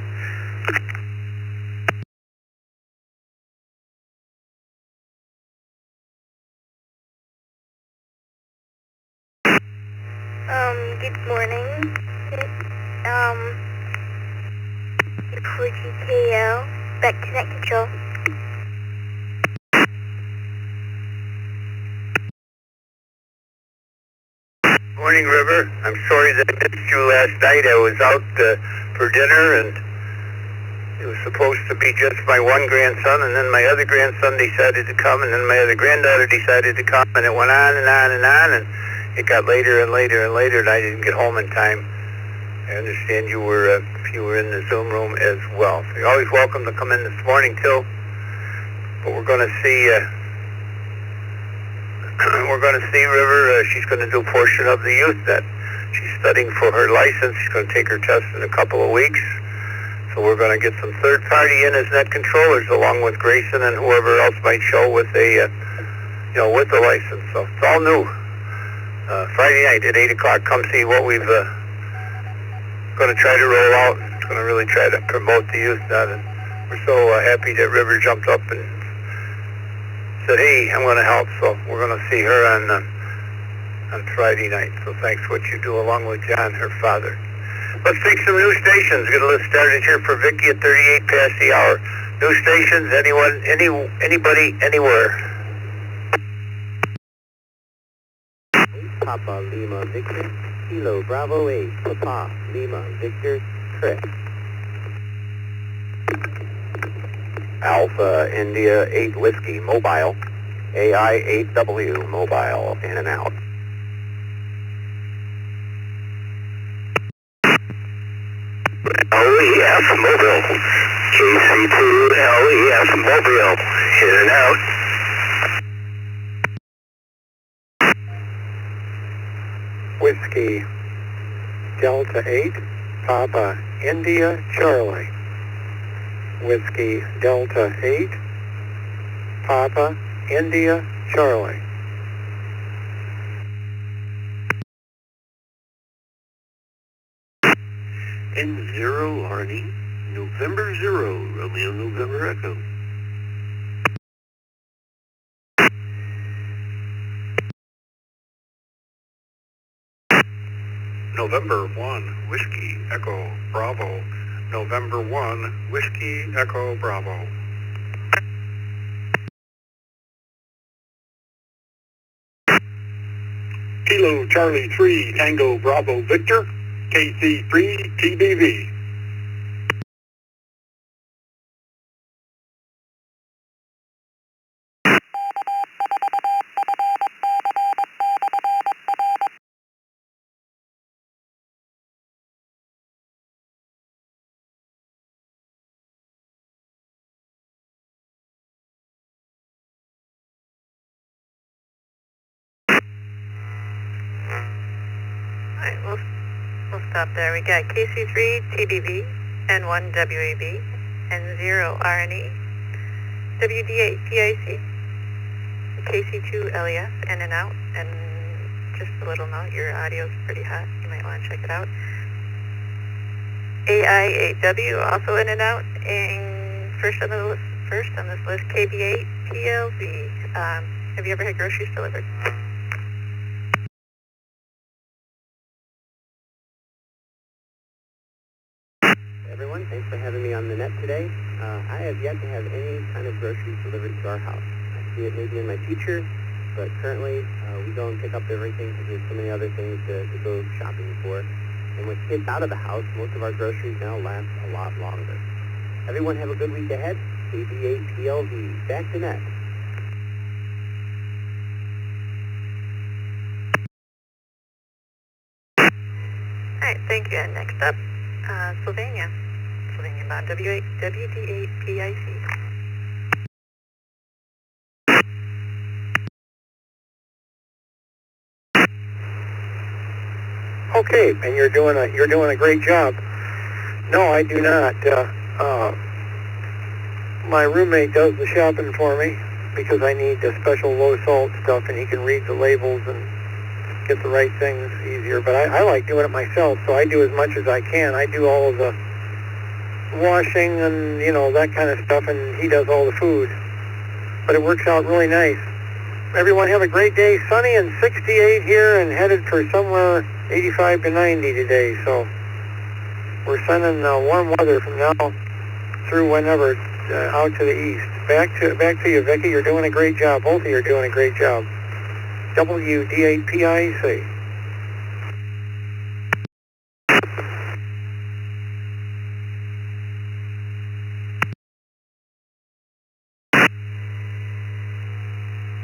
Good morning. For GKL, back to net control. Morning, River. I'm sorry that I missed you last night. I was out for dinner, and it was supposed to be just my one grandson, and then my other grandson decided to come, and then my other granddaughter decided to come, and it went on and on and on, and it got later and later and later, and I didn't get home in time. I understand you were in the Zoom room as well. So you're always welcome to come in this morning, too. But we're going to see River. She's going to do a portion of the youth net. She's studying for her license. She's going to take her test in a couple of weeks. So we're going to get some third party in as net controllers, along with Grayson and whoever else might show with with the license. So it's all new. Friday night at 8 o'clock, come see what we've going to try to roll out. It's going to really try to promote the youth net. And we're so happy that River jumped up and said, hey, I'm going to help. So we're going to see her on Friday night. So thanks for what you do, along with John, her father. Let's take some new stations. Get a list started here for Vicky at 38 past the hour. New stations, anyone, anybody, anywhere. Papa Lima Victor, Kilo Bravo 8, Papa Lima Victor, correct. Alpha India 8 Whiskey Mobile, AI 8W Mobile, in and out. LEF Mobile, KC2 LEF Mobile, in and out. Whiskey Delta 8, Papa India Charlie. Whiskey Delta 8, Papa India Charlie. N0 Arnie, November 0, Romeo November Echo. November 1, Whiskey Echo Bravo. November 1, Whiskey Echo Bravo. Kilo Charlie 3, Tango Bravo Victor, KC3 TBV. Alright, we'll stop there. We got KC3 TBV, N1 WAB, N0 RNE, WD8 PIC, KC2 LES in and out, and just a little note, your audio is pretty hot. You might want to check it out. AI8W also in and out, and first on this list, KB8 PLV. Have you ever had groceries delivered? Everyone, thanks for having me on the net today. I have yet to have any kind of groceries delivered to our house. I see it maybe in my future, but currently we go and pick up everything because there's so many other things to go shopping for. And with kids out of the house, most of our groceries now last a lot longer. Everyone have a good week ahead. KB8 PLV, back to net. All right, thank you. And next up, Sylvania bound WD8 PIC. Okay, and you're doing a great job. No, I do not. My roommate does the shopping for me because I need the special low salt stuff, and he can read the labels and get the right things easier. But I like doing it myself, so I do as much as I can. I do all of the washing and that kind of stuff, and he does all the food. But it works out really nice. Everyone have a great day. Sunny and 68 here, and headed for somewhere 85 to 90 today. So we're sending warm weather from now through whenever out to the east. Back to you, Vicki. You're doing a great job. Both of you are doing a great job. WD8PIC.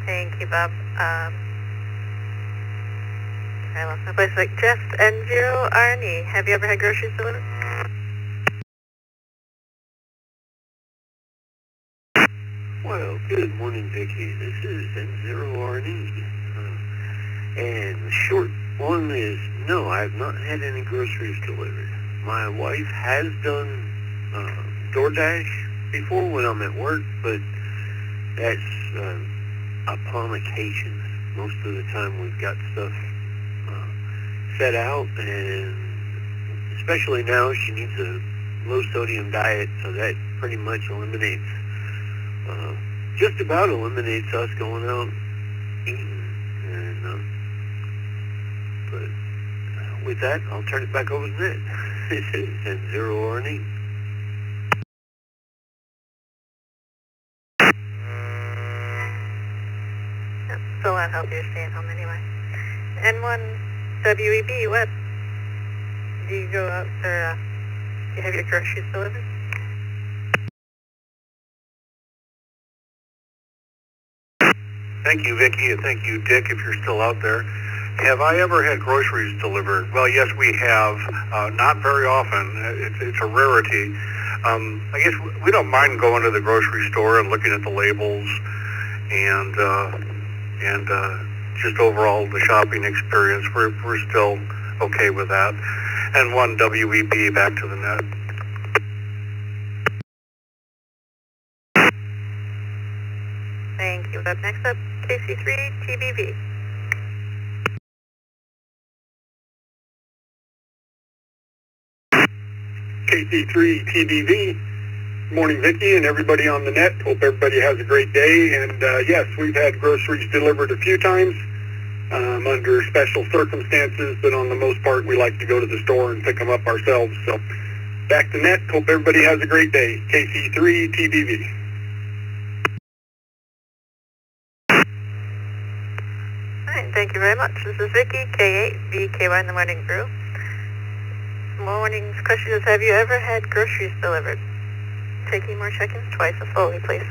Thank you, Bob. I lost my place. Like Jeff N0RNE. Have you ever had groceries delivered? Well, good morning, Vicki. This is N0RNE. And the short one is, no, I have not had any groceries delivered. My wife has done DoorDash before when I'm at work, but that's upon occasion. Most of the time we've got stuff set out, and especially now she needs a low sodium diet, so that pretty much eliminates, just about eliminates us going out eating. And but with that, I'll turn it back over to Ned. This is N0RNE. Still not help you staying home anyway. N1 WEB, what? Do you go out or do you have your groceries delivered? Thank you, Vicki, and thank you, Dick, if you're still out there. Have I ever had groceries delivered? Well, yes, we have. Not very often. It's a rarity. I guess we don't mind going to the grocery store and looking at the labels and just overall the shopping experience. We're still okay with that. And one WEB, back to the net. Thank you. Up next up, KC3 TBV. KC3 TBV. Morning, Vicki, and everybody on the net. Hope everybody has a great day. And yes, we've had groceries delivered a few times under special circumstances, but on the most part, we like to go to the store and pick them up ourselves. So back to net. Hope everybody has a great day. KC3 TBV. All right, thank you very much. This is Vicki, K8, VKY in the Morning Brew. Morning's question is, have you ever had groceries delivered? Taking more check-ins twice as slowly, please.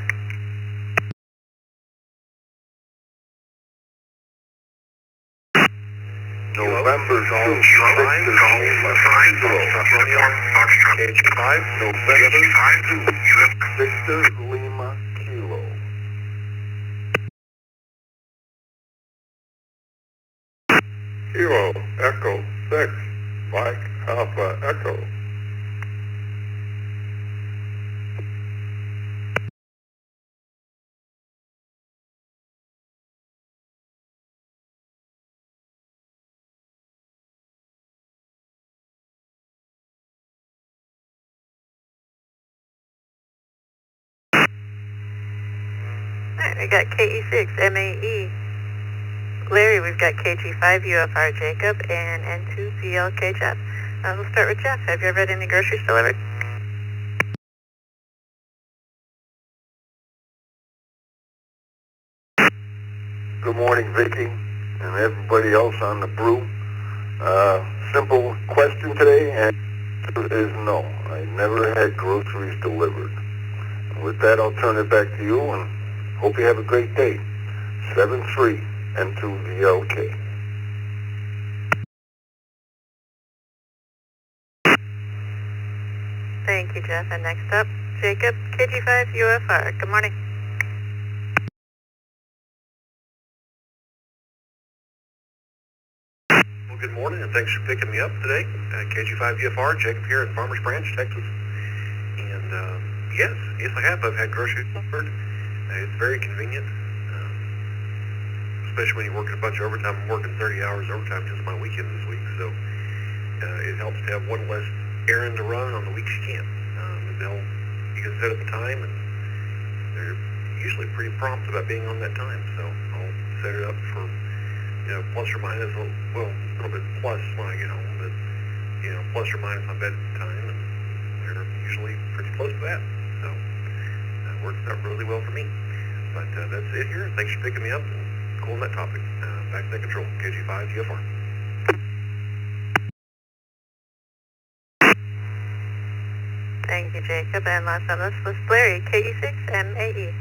November 2, Victor Lima Kilo. Kilo Echo 6 Mike Alpha Echo. Alright, we got KE6 MAE. Larry, we've got KG5 UFR Jacob and N2 CLK Jeff. We'll start with Jeff. Have you ever had any groceries delivered? Good morning, Vicky, and everybody else on the brew. Simple question today, and the answer is no. I never had groceries delivered. With that, I'll turn it back to you, and hope you have a great day. 7-3 N2VLK. Thank you, Jeff. And next up, Jacob, KG5 UFR. Good morning. Well, good morning, and thanks for picking me up today. KG5 UFR, Jacob here in Farmers Branch, Texas. And yes, I have. I've had groceries delivered. It's very convenient, especially when you're working a bunch of overtime. I'm working 30 hours overtime just my weekend this week, so it helps to have one less errand to run on the weeks you can't. You can set up a time, and they're usually pretty prompt about being on that time, so I'll set it up for, plus or minus, well, a little bit plus when I get home, but, plus or minus my bedtime, and they're usually pretty close to that, so that works out really well for me. But that's it here. Thanks for picking me up, and cool on that topic. Back to control, KG5 GFR. Thank you, Jacob. And last on this list, Larry, KE6 MAE.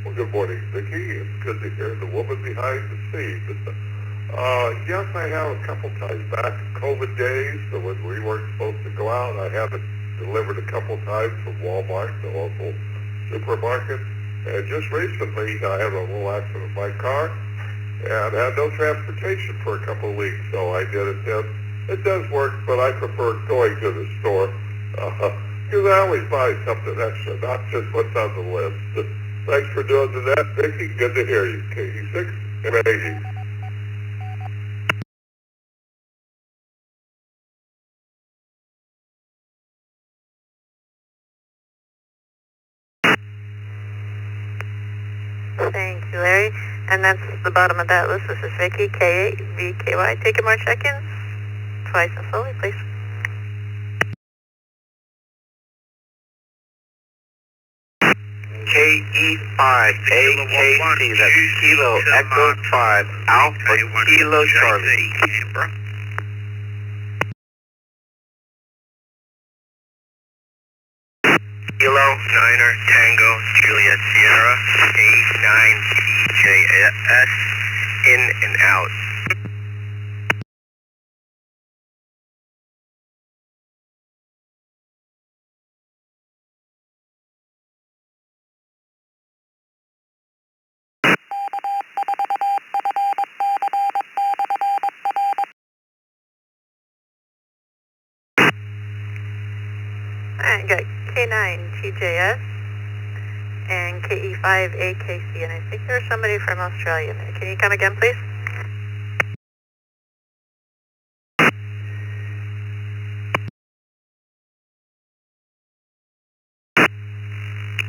Well, good morning, Vicki. It's good to hear the woman behind the scenes. Yes, I have a couple times back in COVID days, so when we weren't supposed to go out, I had it delivered a couple times from Walmart, the local supermarket. And just recently, I had a little accident with my car, and had no transportation for a couple of weeks, so I did it then. It does work, but I prefer going to the store, because I always buy something extra, not just what's on the list. Thanks for doing that, Vicki. Good to hear you. KE6 MAE. Thank you, Larry. And that's the bottom of that list. This is Vicky, K8VKY. Taking more check-ins. Twice and slowly, please. KE5AKC, that's Kilo Echo 5, Alpha Kilo Charlie. Kilo Niner Tango Juliet Sierra, A9TJS, in and out. Alright, got K9TJS and KE5AKC, and I think there's somebody from Australia there. Can you come again, please?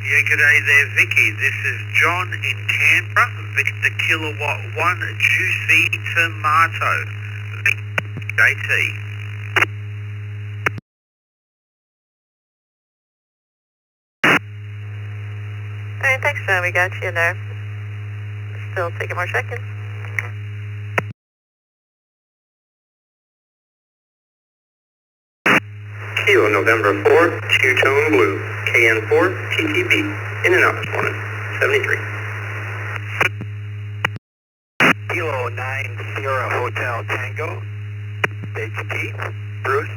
Yeah, g'day there, Vicky. This is John in Canberra, Victor Kilowatt 1, Juicy Tomato. JT. Alright, thanks, John. We got you in there. Still taking more check-ins. Kilo November 4, two-tone blue, KN4, TTB, in and out this morning, 73. Kilo 9 Sierra Hotel Tango, HP, Bruce.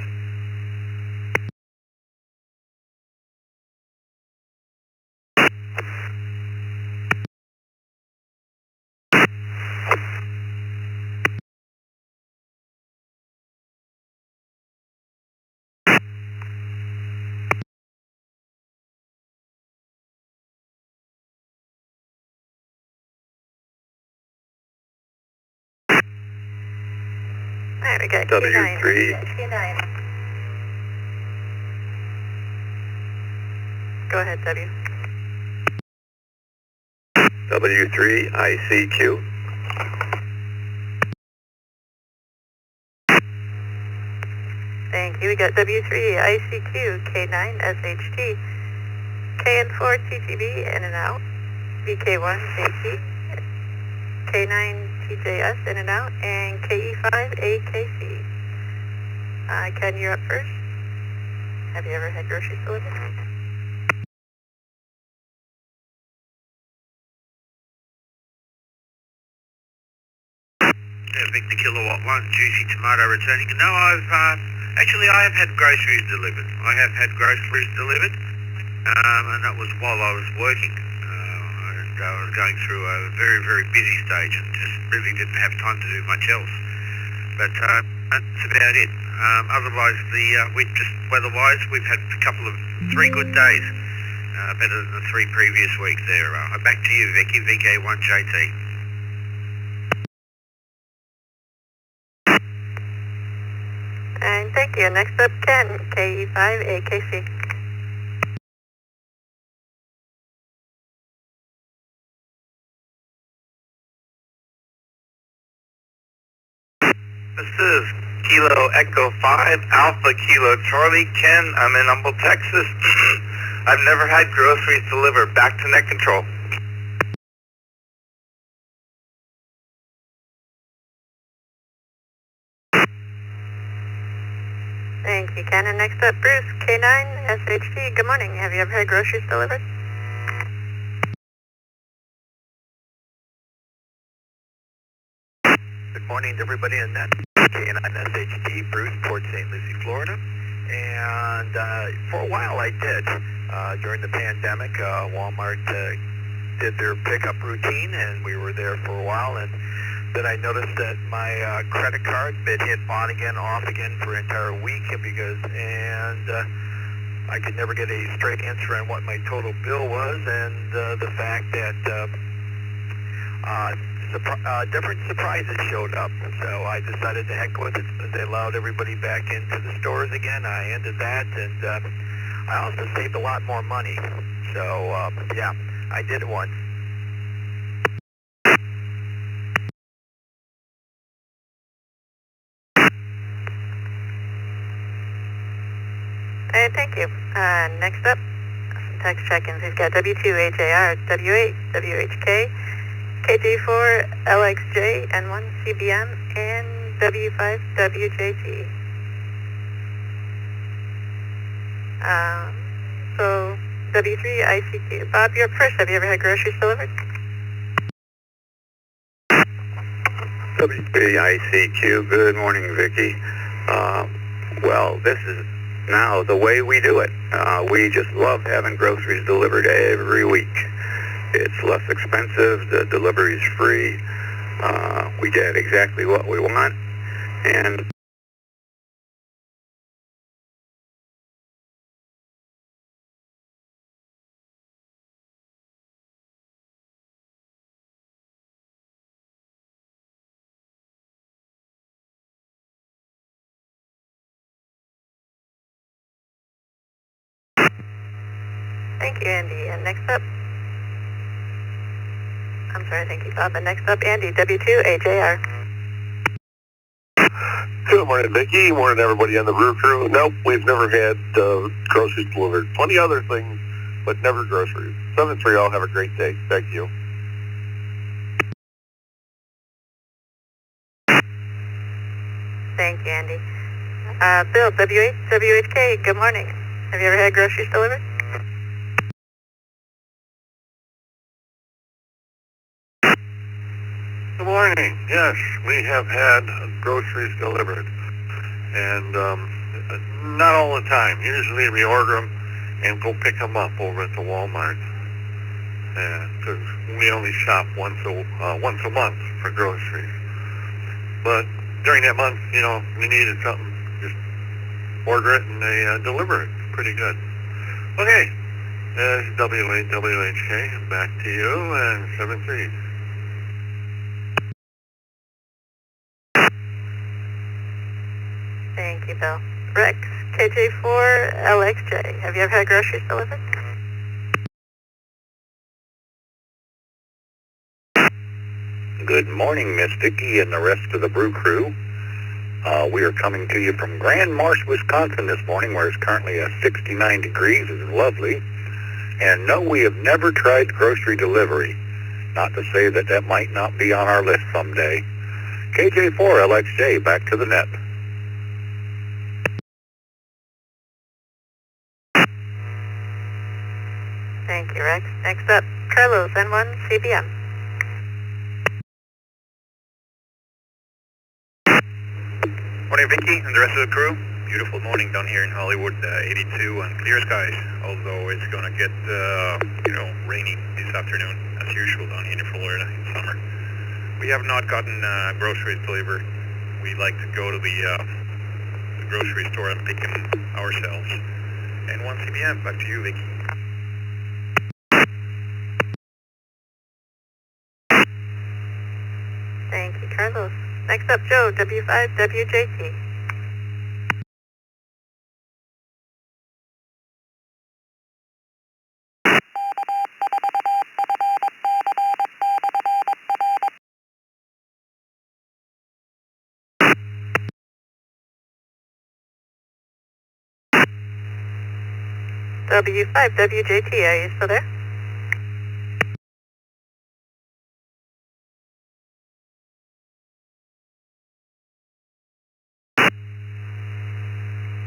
Alright, we got W3. K9. Go ahead, W. W3ICQ. Thank you. We got W3ICQ, K9SHT, KN4TTB, in and out, VK1JT, K9TJS, in and out, and KE5AKC. Ken, you're up first. Have you ever had groceries delivered? Victor Kilowatt 1, Juicy Tomato returning. No, I have had groceries delivered. I have had groceries delivered, and that was while I was working. I was going through a very, very busy stage and just really didn't have time to do much else. But that's about it. Otherwise, weather-wise, we've had a couple of 3 good days, better than the 3 previous weeks there. Back to you, Vicky, VK1JT. And thank you. Next up, Ken, KE5AKC. This is Kilo Echo 5, Alpha Kilo Charlie. Ken, I'm in Humble, Texas. I've never had groceries delivered. Back to net control. Thank you, Ken. And next up, Bruce, K9SHT. Good morning. Have you ever had groceries delivered? Good morning to everybody in that. K9SHT, Bruce, Port St. Lucie, Florida. And for a while I did. During the pandemic, Walmart did their pickup routine, and we were there for a while. And then I noticed that my credit card bid hit on again, off again for an entire week and I could never get a straight answer on what my total bill was, and the fact that different surprises showed up. So I decided to heck with it. They allowed everybody back into the stores again. I ended that, and I also saved a lot more money. So yeah, I did it once. Thank you. Next up, some text check-ins. We've got W2HAR, W8, WHK, KG4, LXJ, N1, CBM, and W5, WJG. So, W3, ICQ. Bob, you're up first. Have you ever had groceries delivered? W3ICQ, good morning, Vicky. Well, this is now the way we do it. We just love having groceries delivered every week. It's less expensive, the delivery is free, we get exactly what we want, and Thank you, Andy. And next up, I'm sorry, thank you, Bob. And next up, Andy, W2HAR. Good morning, Vicky. Morning, everybody on the Brew Crew. Nope, we've never had groceries delivered. Plenty other things, but never groceries. 7-3, all have a great day. Thank you. Thank you, Andy. Bill, W8, WHK, good morning. Have you ever had groceries delivered? Good morning. Yes, we have had groceries delivered. And not all the time. Usually we order them and go pick them up over at the Walmart. Because we only shop once a month for groceries. But during that month, you know, we needed something, just order it and they deliver it. Pretty good. Okay, that's W8WHK. Back to you and 7-3. Thank you, Bill. Rex, KJ4, LXJ. Have you ever had groceries delivered? Good morning, Miss Vicky and the rest of the Brew Crew. We are coming to you from Grand Marsh, Wisconsin this morning, where it's currently 69 degrees. It's lovely. And no, we have never tried grocery delivery. Not to say that that might not be on our list someday. KJ4LXJ, back to the net. Thank you, Rex. Next up, Carlos, N1 CBM. Morning, Vicky and the rest of the crew. Beautiful morning down here in Hollywood, 82 and clear skies. Although it's going to get, rainy this afternoon, as usual down here in Florida in summer. We have not gotten groceries delivered. We like to go to the grocery store and pick them ourselves. And one CBM, back to you, Vicky. Thank you, Carlos. Next up, Joe, W5WJT. W5WJT, are you still there?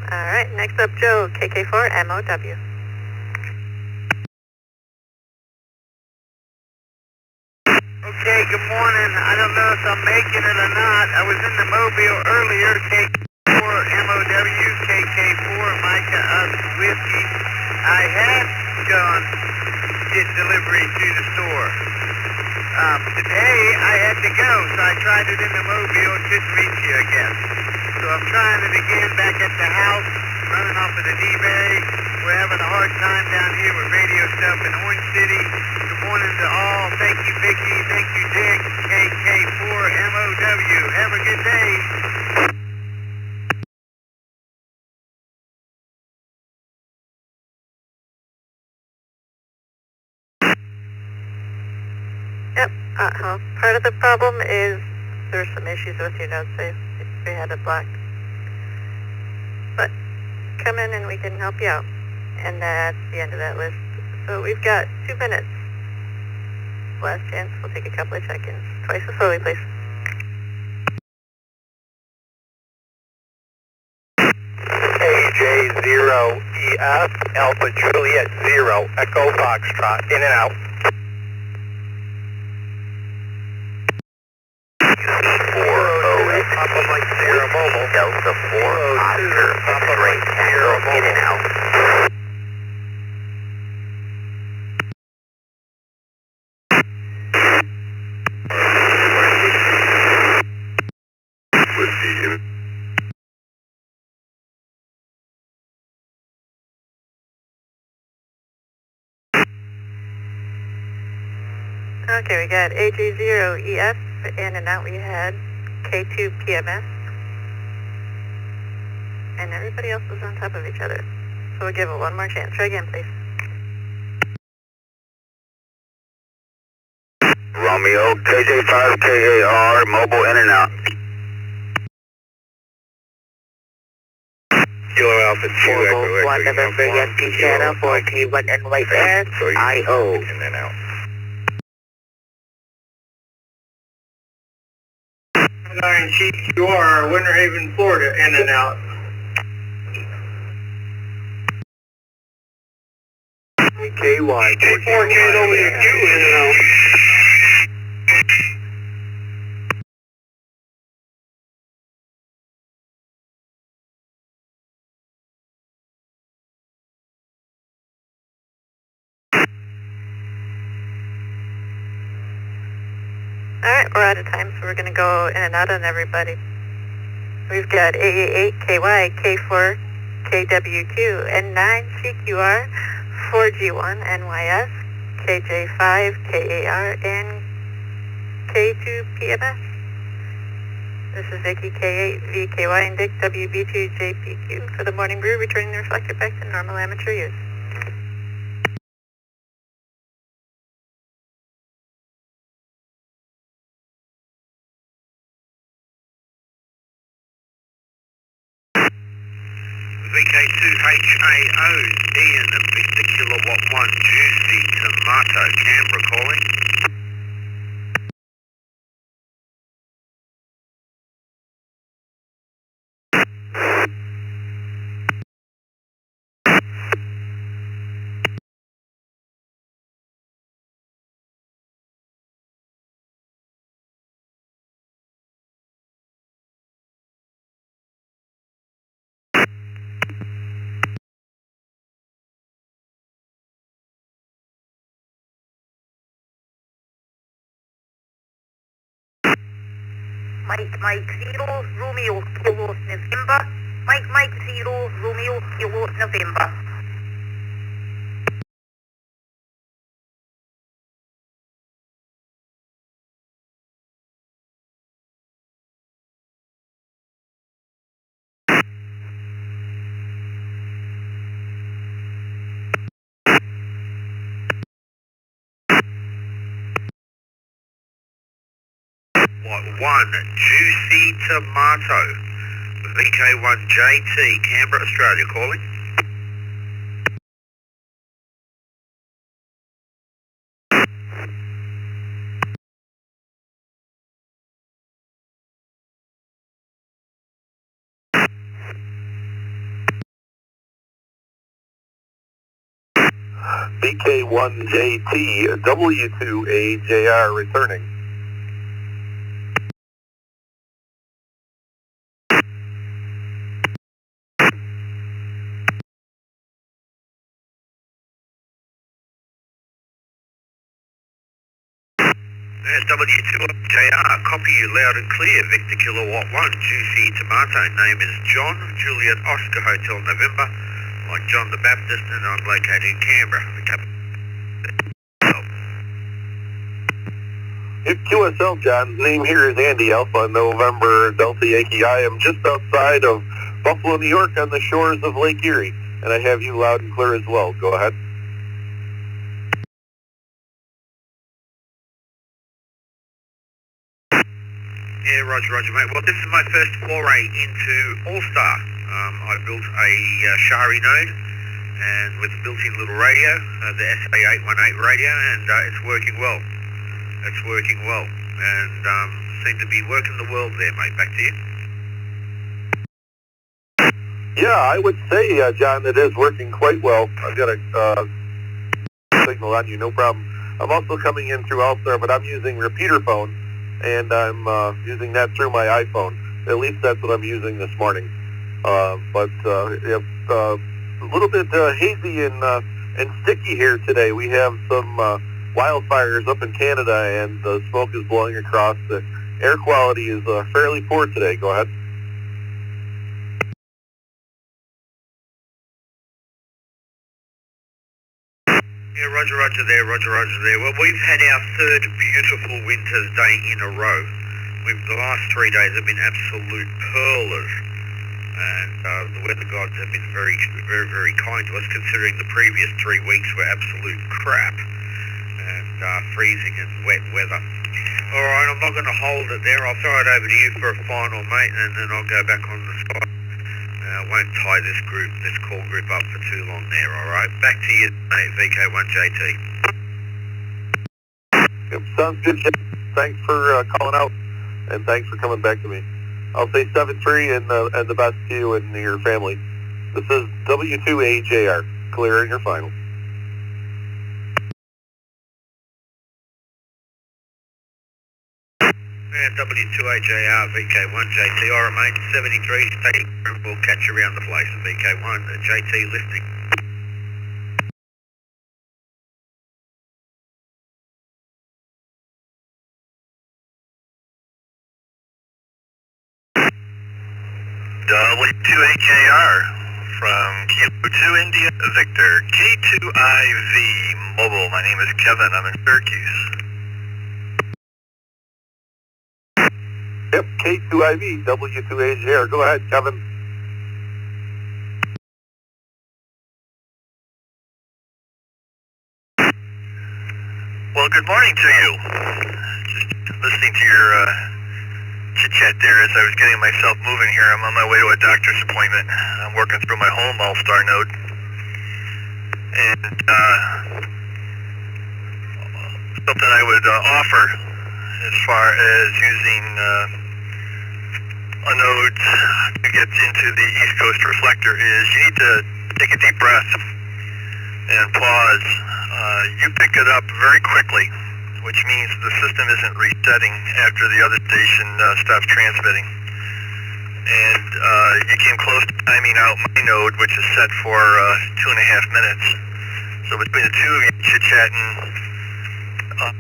Alright, next up, Joe, KK4MOW. Okay, good morning. I don't know if I'm making it or not. I was in the Mobile earlier, KK4MOW, KK4, Micah, Whiskey. I had gone get delivery to the store. Today I had to go, so I tried it in the Mobile, couldn't reach you again. So I'm trying it again back at the house, running off of the D-Bay. We're having a hard time down here with radio stuff in Orange City. Good morning to all. Thank you, Vicky. Thank you, Dick. KK4MOW. Have a good day. Yep. Part of the problem is there's some issues with your notes. They had it blocked. But come in and we can help you out. And that's the end of that list. So we've got 2 minutes. Last chance. We'll take a couple of check-ins. Twice as slowly, please. AJ0EF, Alpha Juliet 0, Echo Foxtrot, in and out. Papa Mike Sierra Mobile, Delta 4, Oscar, Papa Mike Sierra Mobile, in and out. Okay, we got AJ0EF, in and out we had K2PMS. And everybody else was on top of each other. So we'll give it one more chance. Try again, please. Romeo, KJ5KAR, mobile in and out. Kilo Alpha 2, Echo, One November Yankee Channel, 4K1 NYS, IO. In and out. 9 CQR, Winter Haven, Florida, in and out. KY, 4KW2, in and out. Alright, we're out of time, so we're going to go in and out on everybody. We've got AA8KY, K4, KWQ, N9, CQR, 4G1, NYS, KJ5, KAR, and K2PMS. This is Vicky, K8, VKY, and Dick, WB2JPQ for the Morning Brew, returning the Reflector back to normal amateur use. VK2HAO, Ian, Victor Kilowatt 1, Juicy Tomato, Canberra calling. Mike 0, Romeo, Kilo, November. Mike 0, Romeo, Kilo, November. One, Juicy Tomato, VK1JT, Canberra, Australia calling. BK1JT, W2AJR returning. W2JR, copy you loud and clear, Victor Kilowatt 1, Juicy Tomato, name is John, Juliet Oscar Hotel November, like John the Baptist, and I'm located in Canberra. QSL, John. Name here is Andy, Alpha November Delta Yankee. I am just outside of Buffalo, New York on the shores of Lake Erie, and I have you loud and clear as well. Go ahead. Yeah, roger, mate. Well, this is my first foray into All-Star. I built a Shari node and with a built-in little radio, the SA818 radio, and it's working well. It's working well, and seem to be working the world there, mate. Back to you. Yeah, I would say, John, it is working quite well. I've got a signal on you, no problem. I'm also coming in through All-Star, but I'm using repeater phone, and I'm using that through my iPhone. At least that's what I'm using this morning. But a little bit hazy and sticky here today. We have some wildfires up in Canada, and the smoke is blowing across. The air quality is fairly poor today. Go ahead. Yeah, roger there. Well, we've had our third beautiful winter's day in a row. The last 3 days have been absolute pearlers, and the weather gods have been very, very kind to us, considering the previous 3 weeks were absolute crap, and freezing and wet weather. All right, I'm not going to hold it there. I'll throw it over to you for a final, mate, and then I'll go back on the side. I won't tie this call group up for too long there, all right? Back to you, mate, VK1JT. Yep, sounds good, Jeff. Thanks for calling out, and thanks for coming back to me. I'll say 7-3 and the best to you and your family. This is W2AJR. Clear in your final. Yeah, W2AJR, VK1JT. All right, mate, 73, stay and we'll catch you around the place. VK1JT listening. W2AJR from Kilo 2 India, Victor, K2IV Mobile. My name is Kevin. I'm in Syracuse. Yep, K2IV, W2AJR. Go ahead, Kevin. Well, good morning to you. Just listening to your chit-chat there as I was getting myself moving here. I'm on my way to a doctor's appointment. I'm working through my home All-Star node. And something I would offer as far as using a node to get into the East Coast Reflector is you need to take a deep breath and pause. You pick it up very quickly, which means the system isn't resetting after the other station stops transmitting. And you came close to timing out my node, which is set for 2.5 minutes. So between the two of you chit-chatting, the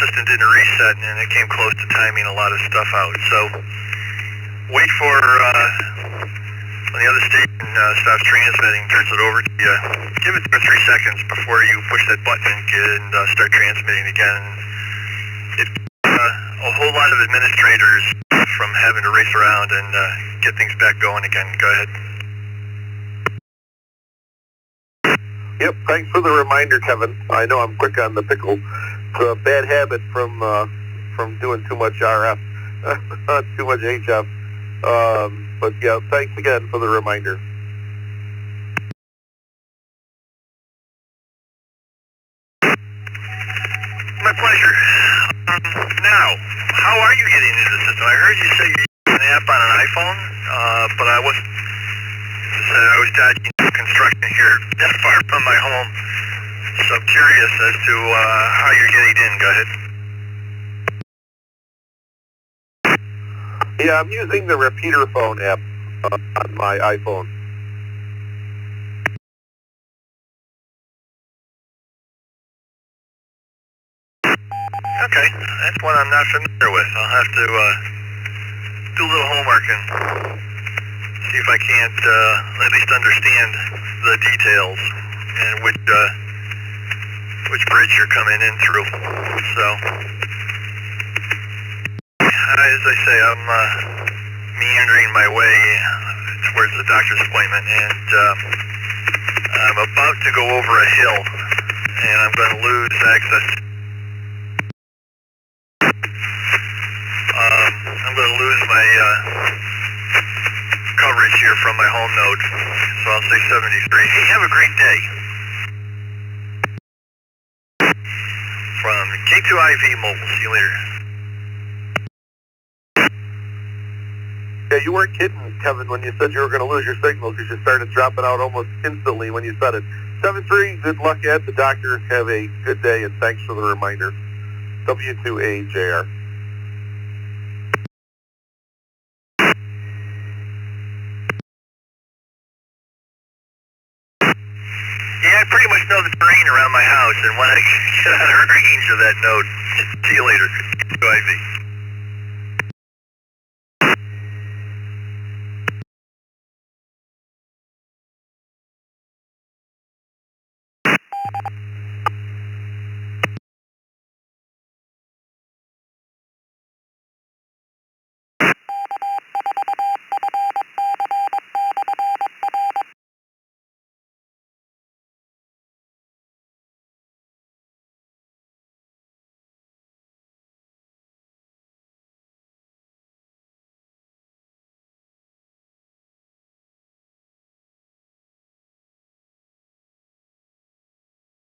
system didn't reset, and it came close to timing a lot of stuff out. So wait for when the other station stops transmitting, turns it over to you. Give it 2 or 3 seconds before you push that button and start transmitting again. It's a whole lot of administrators from having to race around and get things back going again. Go ahead. Yep, thanks for the reminder, Kevin. I know I'm quick on the pickle. It's a bad habit from doing too much RF, too much HF. But yeah, thanks again for the reminder. My pleasure. Now, how are you getting into the system? I heard you say you use an app on an iPhone, but I was dodging construction here that far from my home, so I'm curious as to how you're getting in. Go ahead. Yeah, I'm using the repeater phone app on my iPhone. Okay, that's one I'm not familiar with. I'll have to do a little homework and see if I can't at least understand the details and which bridge you're coming in through. So, as I say, I'm meandering my way towards the doctor's appointment, and I'm about to go over a hill, and I'm going to lose access. I'm going to lose my coverage here from my home node, so I'll say 73. Hey, have a great day. From K2IV Mobile. See you later. Yeah, you weren't kidding, Kevin, when you said you were going to lose your signal because you started dropping out almost instantly when you said it. 7-3, good luck at the doctor. Have a good day, and thanks for the reminder. W2AJR. Yeah, I pretty much know the terrain around my house and when I get out of range of that node. See you later. Go IV.